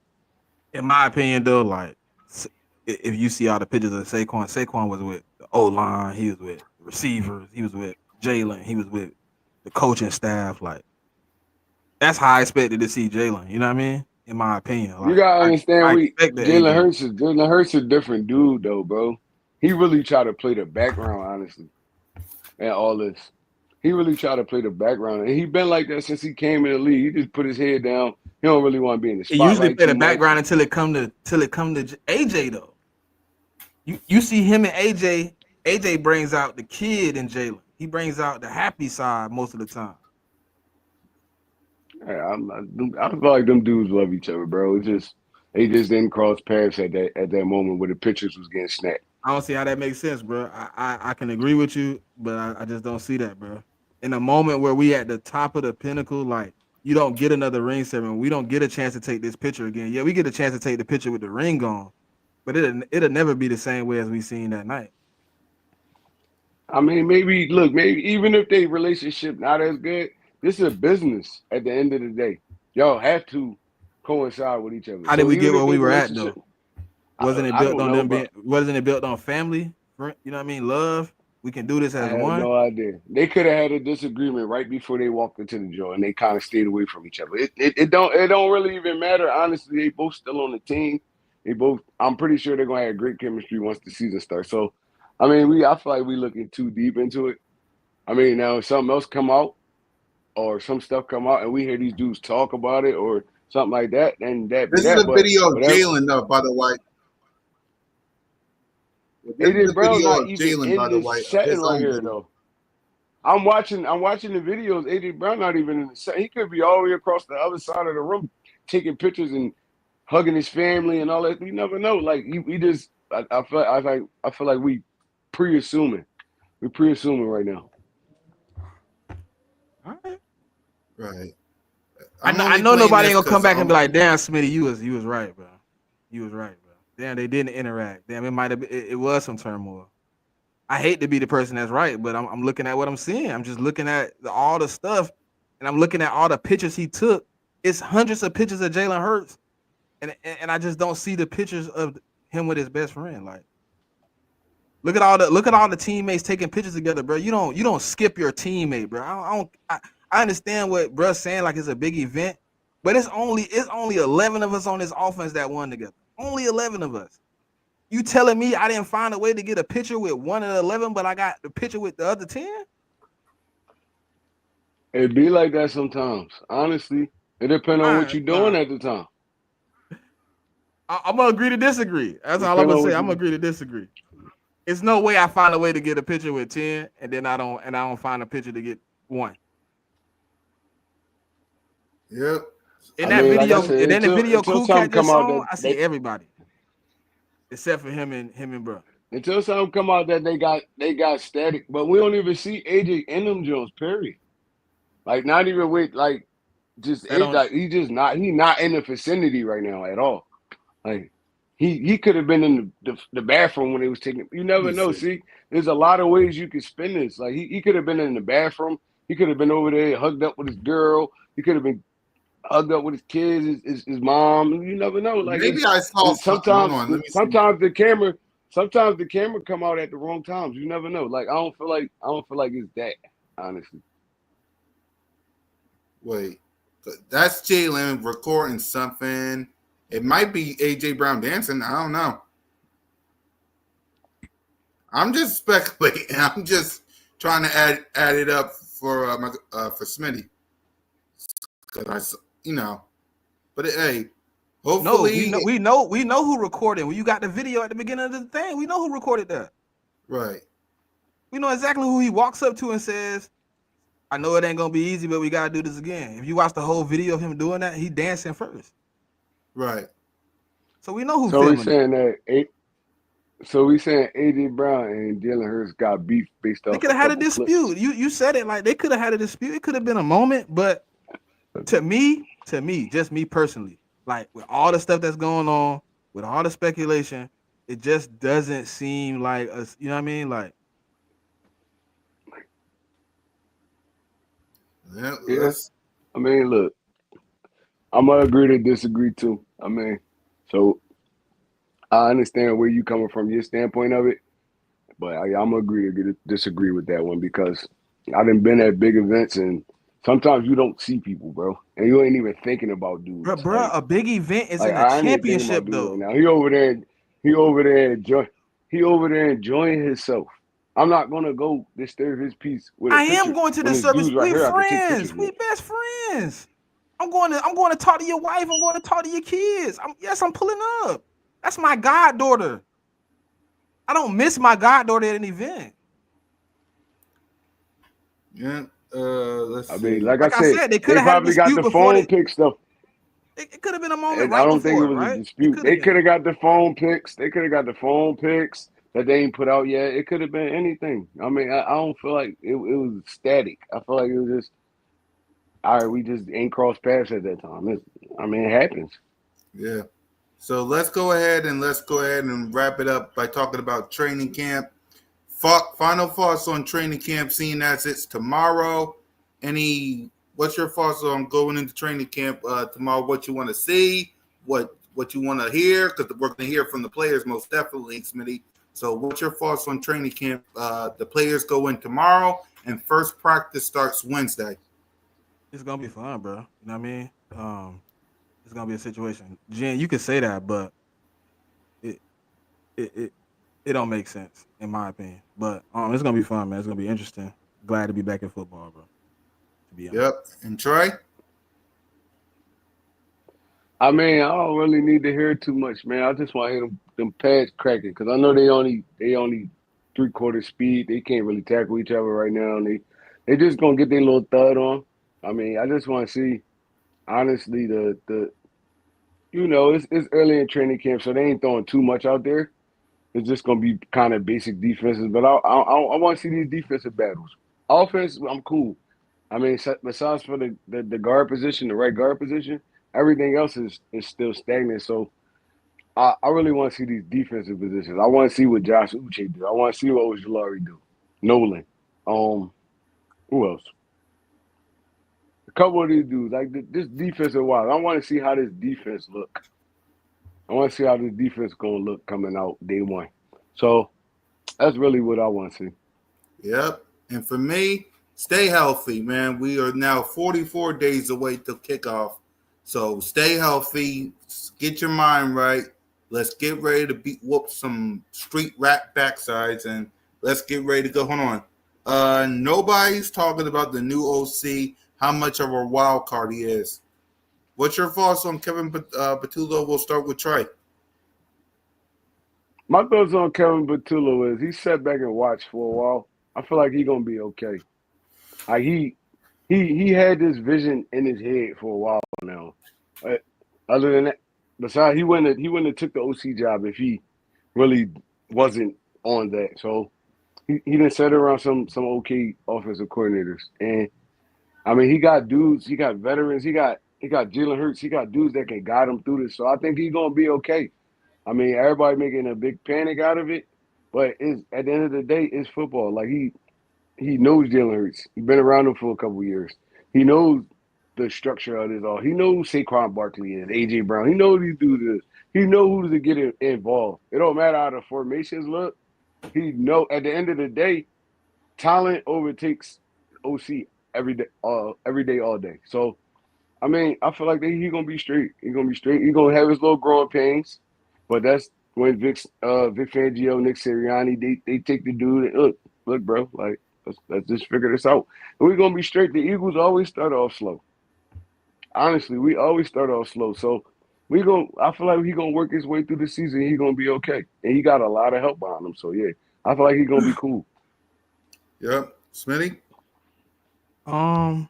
In my opinion, though, like if you see all the pictures of Saquon was with the O line, he was with receivers, he was with Jalen, he was with the coaching staff. Like that's how I expected to see Jalen. You know what I mean? In my opinion, you like gotta understand, I expect the AJ. Jalen Hurts is a different dude, though, bro. He really tried to play the background, honestly, and all this. He really tried to play the background, and he been like that since he came in the league. He just put his head down. He don't really want to be in the It usually spotlight play the too much. background until it come to AJ though. You see him and AJ. AJ brings out the kid in Jalen. He brings out the happy side most of the time. Yeah, I feel like them dudes love each other, bro. It's just they just didn't cross paths at that moment where the pictures was getting snapped. I don't see how that makes sense, bro. I can agree with you, but I just don't see that, bro. In a moment where we at the top of the pinnacle, like you don't get another ring ceremony. We don't get a chance to take this picture again. Yeah, we get a chance to take the picture with the ring on, but it'll never be the same way as we seen that night. I mean, maybe even if they relationship not as good, this is a business at the end of the day. Y'all have to coincide with each other. How did So we get even where if we they were at relationship, though? Wasn't it I built don't on know, them bro. being? Wasn't it built on family? You know what I mean? Love. We can do this I as have one. no idea. They could have had a disagreement right before they walked into the joint, and they kind of stayed away from each other. It don't really even matter. Honestly, they both still on the team. I'm pretty sure they're gonna have great chemistry once the season starts. So, I mean, I feel like we looking too deep into it. I mean, now if something else come out or some stuff come out and we hear these dudes talk about it or something like that, then that be This is that. a But video of whatever. Jalen, though, by the way. This is AJ a Brown video not of even Jalen, by in the this way, of setting his right own here video. though. I'm watching the videos. AJ Brown not even in the set. He could be all the way across the other side of the room taking pictures and hugging his family and all that. You never know. Like we just I feel like we pre-assuming. We're pre-assuming right now. All right. Right. I know nobody ain't gonna come back and be like, "Damn, Smitty, you was right, bro. You was right, bro. Damn, they didn't interact. Damn, it might have it was some turmoil. I hate to be the person that's right, but I'm looking at what I'm seeing. I'm just looking at all the stuff, and I'm looking at all the pictures he took. It's hundreds of pictures of Jalen Hurts, and I just don't see the pictures of him with his best friend. Like, look at all the teammates taking pictures together, bro. You don't skip your teammate, bro. I understand what bruh's saying, like it's a big event, but it's only 11 of us on this offense that won together. Only 11 of us. You telling me I didn't find a way to get a picture with one of the 11, but I got the picture with the other 10? It be like that sometimes. Honestly, it depends on what you're doing at the time. I'm gonna agree to disagree. That's all I'm gonna say. I'm gonna agree to disagree. It's no way I find a way to get a picture with 10, and then I don't find a picture to get 1. Yep. In that video, like I said, and then the video until Cool something Cat just come out saw, that I see everybody except for him and bro. until something come out that they got static, but we don't even see AJ in them Jones. Period. Like not even with like just like he not in the vicinity right now at all. Like he could have been in the bathroom when he was taking. You never know. See, there's a lot of ways you could spin this. Like he could have been in the bathroom. He could have been over there hugged up with his girl. He could have been hugged up with his kids, his mom. You never know. Like maybe I saw something. Hold on, let me sometimes the camera come out at the wrong times. You never know. Like I don't feel like it's that, honestly. Wait, that's Jalen recording something. It might be AJ Brown dancing. I don't know. I'm just speculating. I'm just trying to add it up for Smitty. Because but hey, hopefully no, we know who recorded. When you got the video at the beginning of the thing, we know who recorded that. Right. We know exactly who he walks up to and says, "I know it ain't gonna be easy, but we gotta do this again." If you watch the whole video of him doing that, he dancing first. Right. So we know who. So we saying that. So we saying AJ Brown and Jalen Hurts got beef based off. They could have had a dispute. Clips. You said it like they could have had a dispute. It could have been a moment, but to me, just me personally, like with all the stuff that's going on, with all the speculation, it just doesn't seem like us. You know what I mean? Like, yeah. I mean, look, I'm gonna agree to disagree too. I mean, so I understand where you coming from, your standpoint of it, but I'm gonna agree to disagree with that one because I done been at big events and sometimes you don't see people, bro, and you ain't even thinking about dudes. bro, like, a big event is like, in a championship though. Right now. He over there enjoying himself. I'm not gonna go disturb his peace with a I picture. am going to when the service. Right We here, friends. We best friends. I'm going to talk to your wife. I'm going to talk to your kids. I'm pulling up. That's my goddaughter. I don't miss my goddaughter at an event. Yeah. Let's see. I mean, like I said, they could have had a dispute got the phone pick stuff. It could have been a moment And right I don't before, think it was right? a dispute. They could have got the phone picks. That they ain't put out yet. It could have been anything. I mean, I don't feel like it was static. I feel like it was just, all right, we just ain't crossed paths at that time. It happens. Yeah. So let's go ahead and wrap it up by talking about training camp. Final thoughts on training camp, seeing as it's tomorrow. What's your thoughts on going into training camp tomorrow? What you want to see, what you want to hear, because we're going to hear from the players most definitely, Smitty. So what's your thoughts on training camp? The players go in tomorrow, and first practice starts Wednesday. It's going to be fun, bro. You know what I mean? It's going to be a situation. Jen, you could say that, but it don't make sense in my opinion. But it's gonna be fun, man. It's gonna be interesting. Glad to be back in football, bro. To be honest. Yep. And Trey? I mean, I don't really need to hear too much, man. I just want to hear them pads cracking because I know they only 3/4 speed. They can't really tackle each other right now, and they just gonna get their little thud on. I mean, I just want to see honestly the it's early in training camp, so they ain't throwing too much out there. It's just gonna be kind of basic defenses, but I want to see these defensive battles. Offense, I'm cool. I mean, besides for the guard position, the right guard position, everything else is still stagnant. So I really want to see these defensive positions. I want to see what Josh Uche do. I want to see what Ojulari do. Nolan. Who else? A couple of these dudes, like this defensive wise. I want to see how this defense look. I want to see how this defense gonna look coming out day one. So that's really what I want to see. Yep. And for me, stay healthy, man. We are now 44 days away till kickoff. So stay healthy. Get your mind right. Let's get ready to whoop some street rat backsides, and let's get ready to go. Hold on. Nobody's talking about the new OC, how much of a wild card he is. What's your thoughts on Kevin Patullo? We'll start with Trey. My thoughts on Kevin Patullo is he sat back and watched for a while. I feel like he's gonna be okay. Like he had this vision in his head for a while now. Other than that, besides he wouldn't have took the OC job if he really wasn't on that. So he didn't sit around some okay offensive coordinators. And I mean he got dudes, he got veterans, he got Jalen Hurts, he got dudes that can guide him through this. So I think he's gonna be okay. I mean, everybody making a big panic out of it, but at the end of the day, it's football. Like he knows Jalen Hurts. He's been around him for a couple of years. He knows the structure of this all. He knows who Saquon Barkley is, AJ Brown. He knows these dudes is. He knows who to get involved. It don't matter how the formations look. He know at the end of the day, talent overtakes OC every day, all day. So, I mean, I feel like he's gonna be straight. He's gonna be straight. He's gonna have his little growing pains, but that's when Vic Fangio, Nick Sirianni, they take the dude and look, bro, like let's just figure this out. And we're gonna be straight. The Eagles always start off slow. Honestly, we always start off slow. So I feel like he's gonna work his way through the season. He's gonna be okay, and he got a lot of help behind him. So yeah, I feel like he's gonna be cool. Yep, Smitty. I'm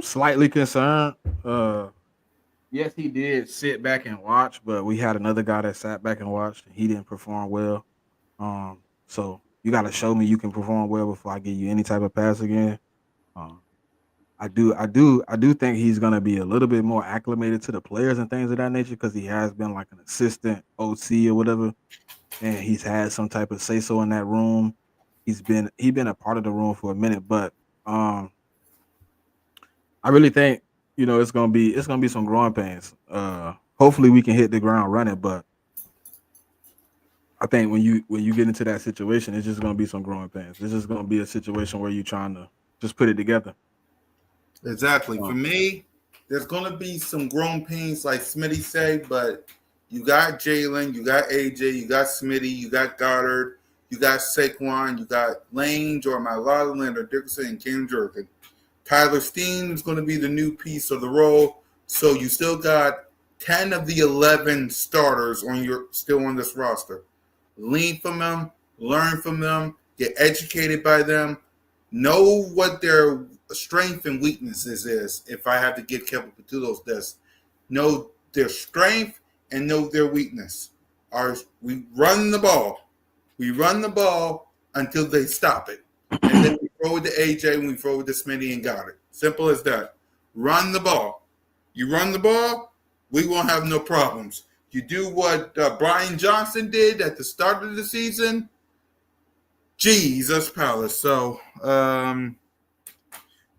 slightly concerned. Yes, he did sit back and watch, but we had another guy that sat back and watched. And he didn't perform well. So you got to show me you can perform well before I give you any type of pass again. I do think he's gonna be a little bit more acclimated to the players and things of that nature because he has been like an assistant OC or whatever, and he's had some type of say so in that room. He's been a part of the room for a minute, but I really think it's gonna be some growing pains. Hopefully we can hit the ground running, but I think when you get into that situation, it's just gonna be some growing pains. It's just gonna be a situation where you're trying to just put it together. Exactly. For me, there's going to be some growing pains, like Smitty said, but you got Jalen, you got AJ, you got Smitty, you got Goddard, you got Saquon, you got Lane, Jeremiah Leonard Dickerson, and Cam Jordan. Tyler Steen is going to be the new piece of the role. So you still got 10 of the 11 starters still on this roster. Lean from them, learn from them, get educated by them, know what their strength and weaknesses is. If I have to give Kevin Patullo's this, know their strength and know their weakness. We run the ball. We run the ball until they stop it. And then we throw it to AJ and we throw it to Smitty and Goddard. Simple as that. Run the ball. You run the ball, we won't have no problems. You do what Brian Johnson did at the start of the season, Jesus Palace. So,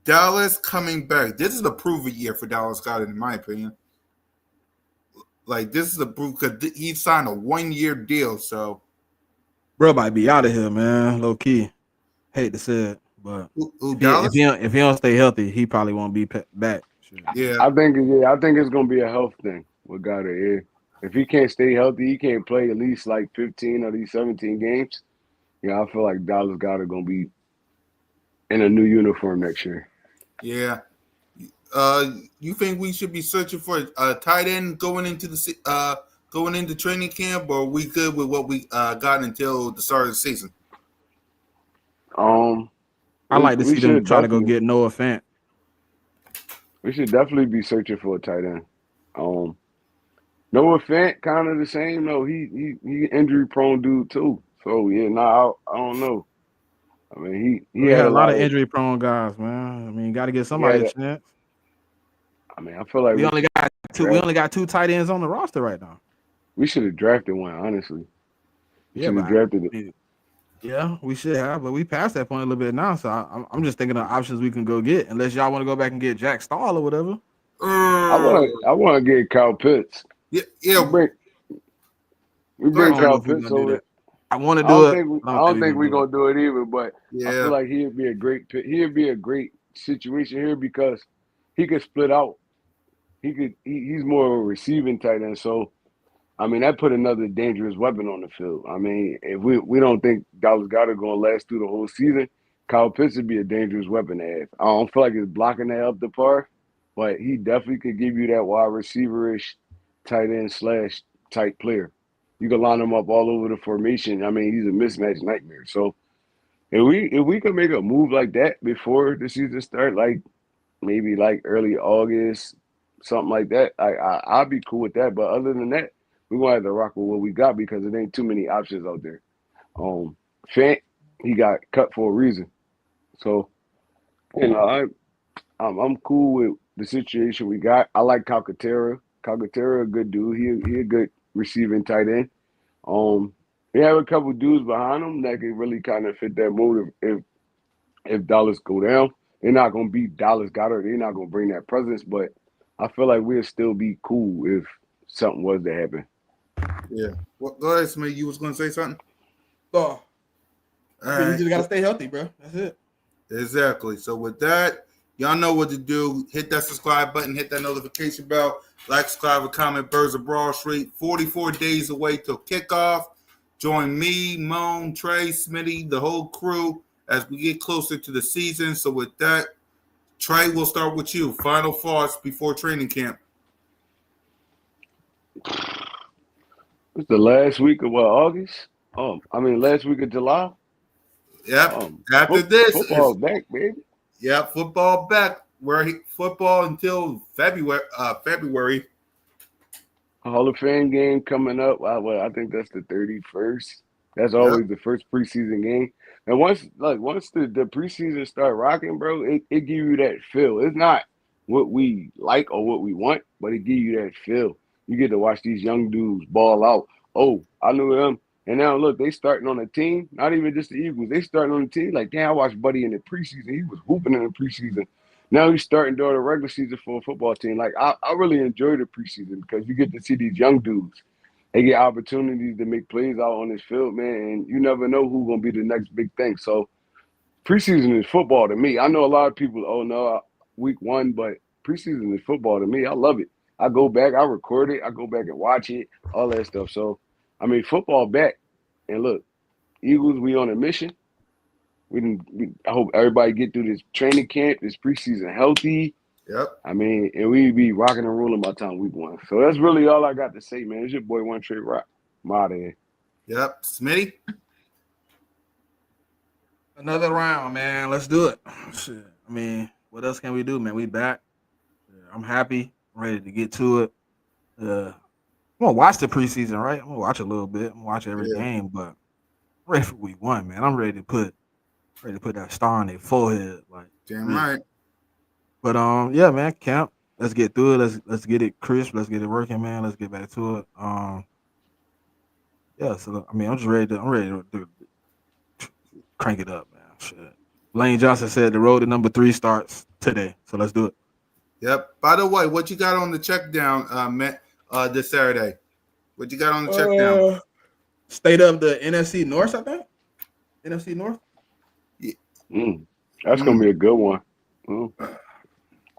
Dallas coming back. This is a prove-it year for Dallas Goddard, in my opinion. Like, this is a proof because he signed a 1-year deal. So, Bro might be out of here, man. Low key. Hate to say it, but if he don't stay healthy, he probably won't be back. Sure. Yeah, I think it's gonna be a health thing with Goddard. If he can't stay healthy, he can't play at least like 15 of these 17 games. I feel like Dallas Goedert gonna be in a new uniform next year. Yeah. You think we should be searching for a tight end going into training camp, or are we good with what we got until the start of the season? I like to we see them should try to go definitely get Noah Fant. we should definitely be searching for a tight end. Noah Fant kind of the same. No, he injury prone dude too. So yeah, I don't know. I mean, he We had had a a lot lot of of injury prone guys, man. I mean, you got to give he somebody had. a chance. I mean, I feel like We only got two. We draft, only got two tight ends on the roster right now. we should have drafted one. Honestly, we Yeah, should but have drafted it. yeah, we should have, but we passed that point a little bit now. So I'm just thinking of options we can go get, unless y'all want to go back and get Jack Stahl or whatever. I want to get Kyle Pitts. Yeah, We yeah. bring we Go I bring ahead, don't know Kyle if we're Pitts gonna do over. that. I want to I do don't it. think we I I don't think don't we're think gonna we're do it. gonna do it either. But I feel Yeah, like he'd be a great pick. He'd be a great situation here because he could split out. He's more of a receiving tight end. So I mean, that put another dangerous weapon on the field. I mean, if we don't think Dallas Goedert going to last through the whole season, Kyle Pitts would be a dangerous weapon to have. I don't feel like it's blocking that up the par, but he definitely could give you that wide receiver-ish tight end slash type player. You can line him up all over the formation. I mean, he's a mismatch nightmare. So if we could make a move like that before the season start, like maybe like early August, something like that, I'd be cool with that. But other than that, we're gonna have to rock with what we got because it ain't too many options out there. Fant, he got cut for a reason. So, I'm cool with the situation we got. I like Calcaterra. Calcaterra, a good dude. He a good receiving tight end. Um, we have a couple dudes behind him that can really kind of fit that mold if Dallas go down. They're not gonna beat Dallas Goedert. They're not gonna bring that presence, but I feel like we'll still be cool if something was to happen. yeah. Well, go ahead, Smith. You was going to say something? Oh, All you right. just gotta stay healthy, bro. That's it. Exactly. So with that, y'all know what to do. Hit that subscribe button, hit that notification bell, like, subscribe, and comment. Birds of Broad Street. 44 days away till kickoff. Join me, Moan, Trey, Smitty, the whole crew as we get closer to the season. So with that, Trey, we'll start with you. Final thoughts before training camp. It's the last week of August? Last week of July. Yep. After this Football is back, baby. football back. Football until February. Hall of Fame game coming up. I think that's the 31st. That's Yep. always the first preseason game. And once the preseason start rocking, bro, it give you that feel. It's not what we like or what we want, but it give you that feel. You get to watch these young dudes ball out. Oh, I knew them. And now look, they starting on a team, not even just the Eagles. They starting on a team. Like, damn, I watched Buddy in the preseason. He was hooping in the preseason. Now he's starting during the regular season for a football team. Like, I really enjoy the preseason because you get to see these young dudes. They get opportunities to make plays out on this field, man, and you never know who's gonna be the next big thing. So preseason is football to me. I know a lot of people, oh no, week one, but preseason is football to me. I love it. I go back, I record it, I go back and watch it, all that stuff. So football back. And look, Eagles, we on a mission. I hope everybody get through this training camp, this preseason healthy. Yep. And we be rocking and rolling by the time week one. So that's really all I got to say, man. It's your boy One Trey Rock. I'm out of here. Yep. Smitty? Another round, man. Let's do it. Shit. I mean, what else can we do, man? We back. I'm happy. I'm ready to get to it. I'm gonna watch the preseason, right? I'm gonna watch a little bit. I'm gonna watch every game, but I'm ready for week one, man. I'm ready to put that star on their forehead, like Damn right. But yeah, man, camp. Let's get through it. Let's get it crisp. Let's get it working, man. Let's get back to it. Yeah. So I'm just ready to crank it up, man. Shit. Lane Johnson said the road to number 3 starts today. So let's do it. Yep. By the way, what you got on the check down, Matt, this Saturday? What you got on the check down? State of the NFC North, I think. NFC North. That's gonna be a good one.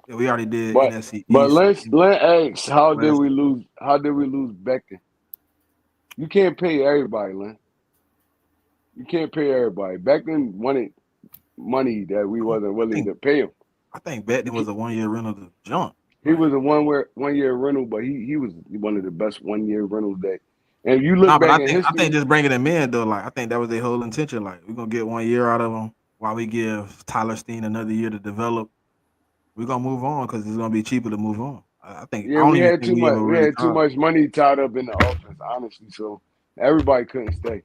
Yeah, we already did But NFC but East. let's ask, how did West. we lose? How did we lose Becton? You can't pay everybody, Lynn. You can't pay everybody. Becton wanted money that we wasn't I willing think to pay him. I think Beckton was a 1 year rental to jump. He Like, was a 1 year rental, but he was one of the best 1 year rentals that. And if you look nah, but back I in think I history, think just bringing him in though, like I think that was their whole intention. Like we're gonna get 1 year out of him while we give Tyler Steen another year to develop. We're gonna move on because it's gonna be cheaper to move on. I yeah, don't we even had think too we much. ever We really had too tried. much money tied up in the offense, honestly. So everybody couldn't stay.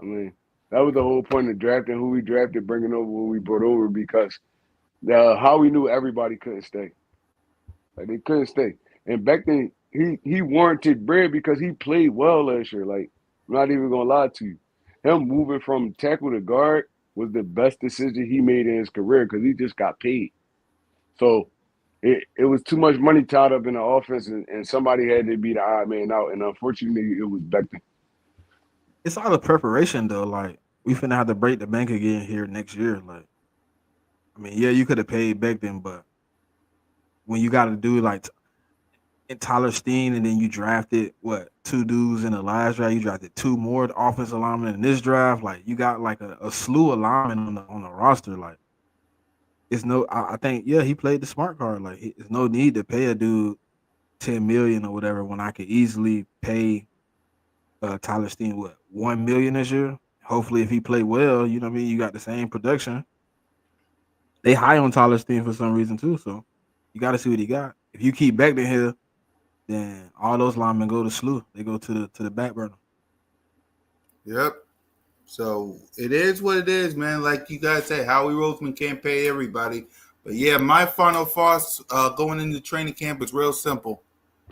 I mean, that was the whole point of drafting who we drafted, bringing over who we brought over, because how we knew everybody couldn't stay. Like they couldn't stay. And back then, he warranted bread because he played well last year. Like, I'm not even gonna lie to you. Him moving from tackle to guard was the best decision he made in his career because he just got paid. So it was too much money tied up in the offense, and somebody had to be the odd man out. And unfortunately, it was Becton. It's all the preparation though. Like we finna have to break the bank again here next year. Like I mean, yeah, you could have paid Beckton, but when you got to do like in Tyler Steen, and then you drafted what 2 dudes in the last draft. You drafted 2 more offensive linemen in this draft. Like you got like a slew of linemen on the roster. Like it's no, I think yeah, he played the smart card. Like there's no need to pay a dude 10 million or whatever when I could easily pay Tyler Steen what 1 million this year. Hopefully, if he play well, you know what I mean. You got the same production. They high on Tyler Steen for some reason too. So you got to see what he got. If you keep Beckton here, then all those linemen go to slew. They go to the back burner. Yep. So it is what it is, man. Like you guys say, Howie Roseman can't pay everybody. But yeah, my final thoughts going into training camp is real simple.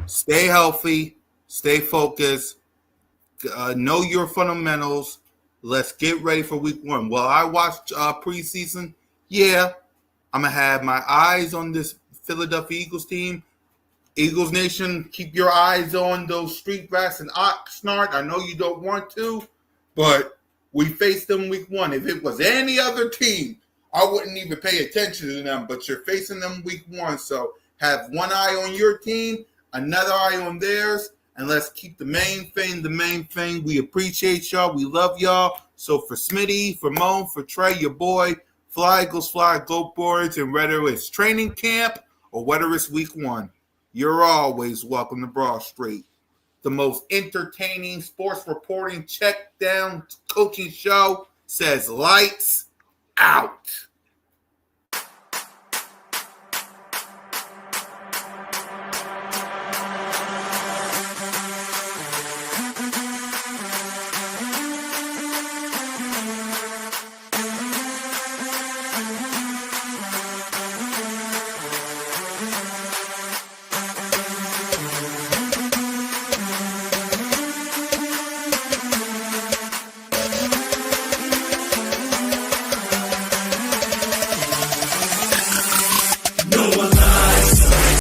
Stay healthy, stay focused, know your fundamentals. Let's get ready for week one. Well, I watched preseason. Yeah, I'm going to have my eyes on this Philadelphia Eagles team. Eagles Nation, keep your eyes on those street rats and Oxnard. I know you don't want to, but we faced them week one. If it was any other team, I wouldn't even pay attention to them, but you're facing them week one. So have one eye on your team, another eye on theirs, and let's keep the main thing the main thing. We appreciate y'all. We love y'all. So for Smitty, for Moan, for Trey, your boy, fly, Eagles fly, go Birds, and whether it's training camp or whether it's week one, you're always welcome to Broad Street, the most entertaining sports reporting check down coaching show. Says lights out.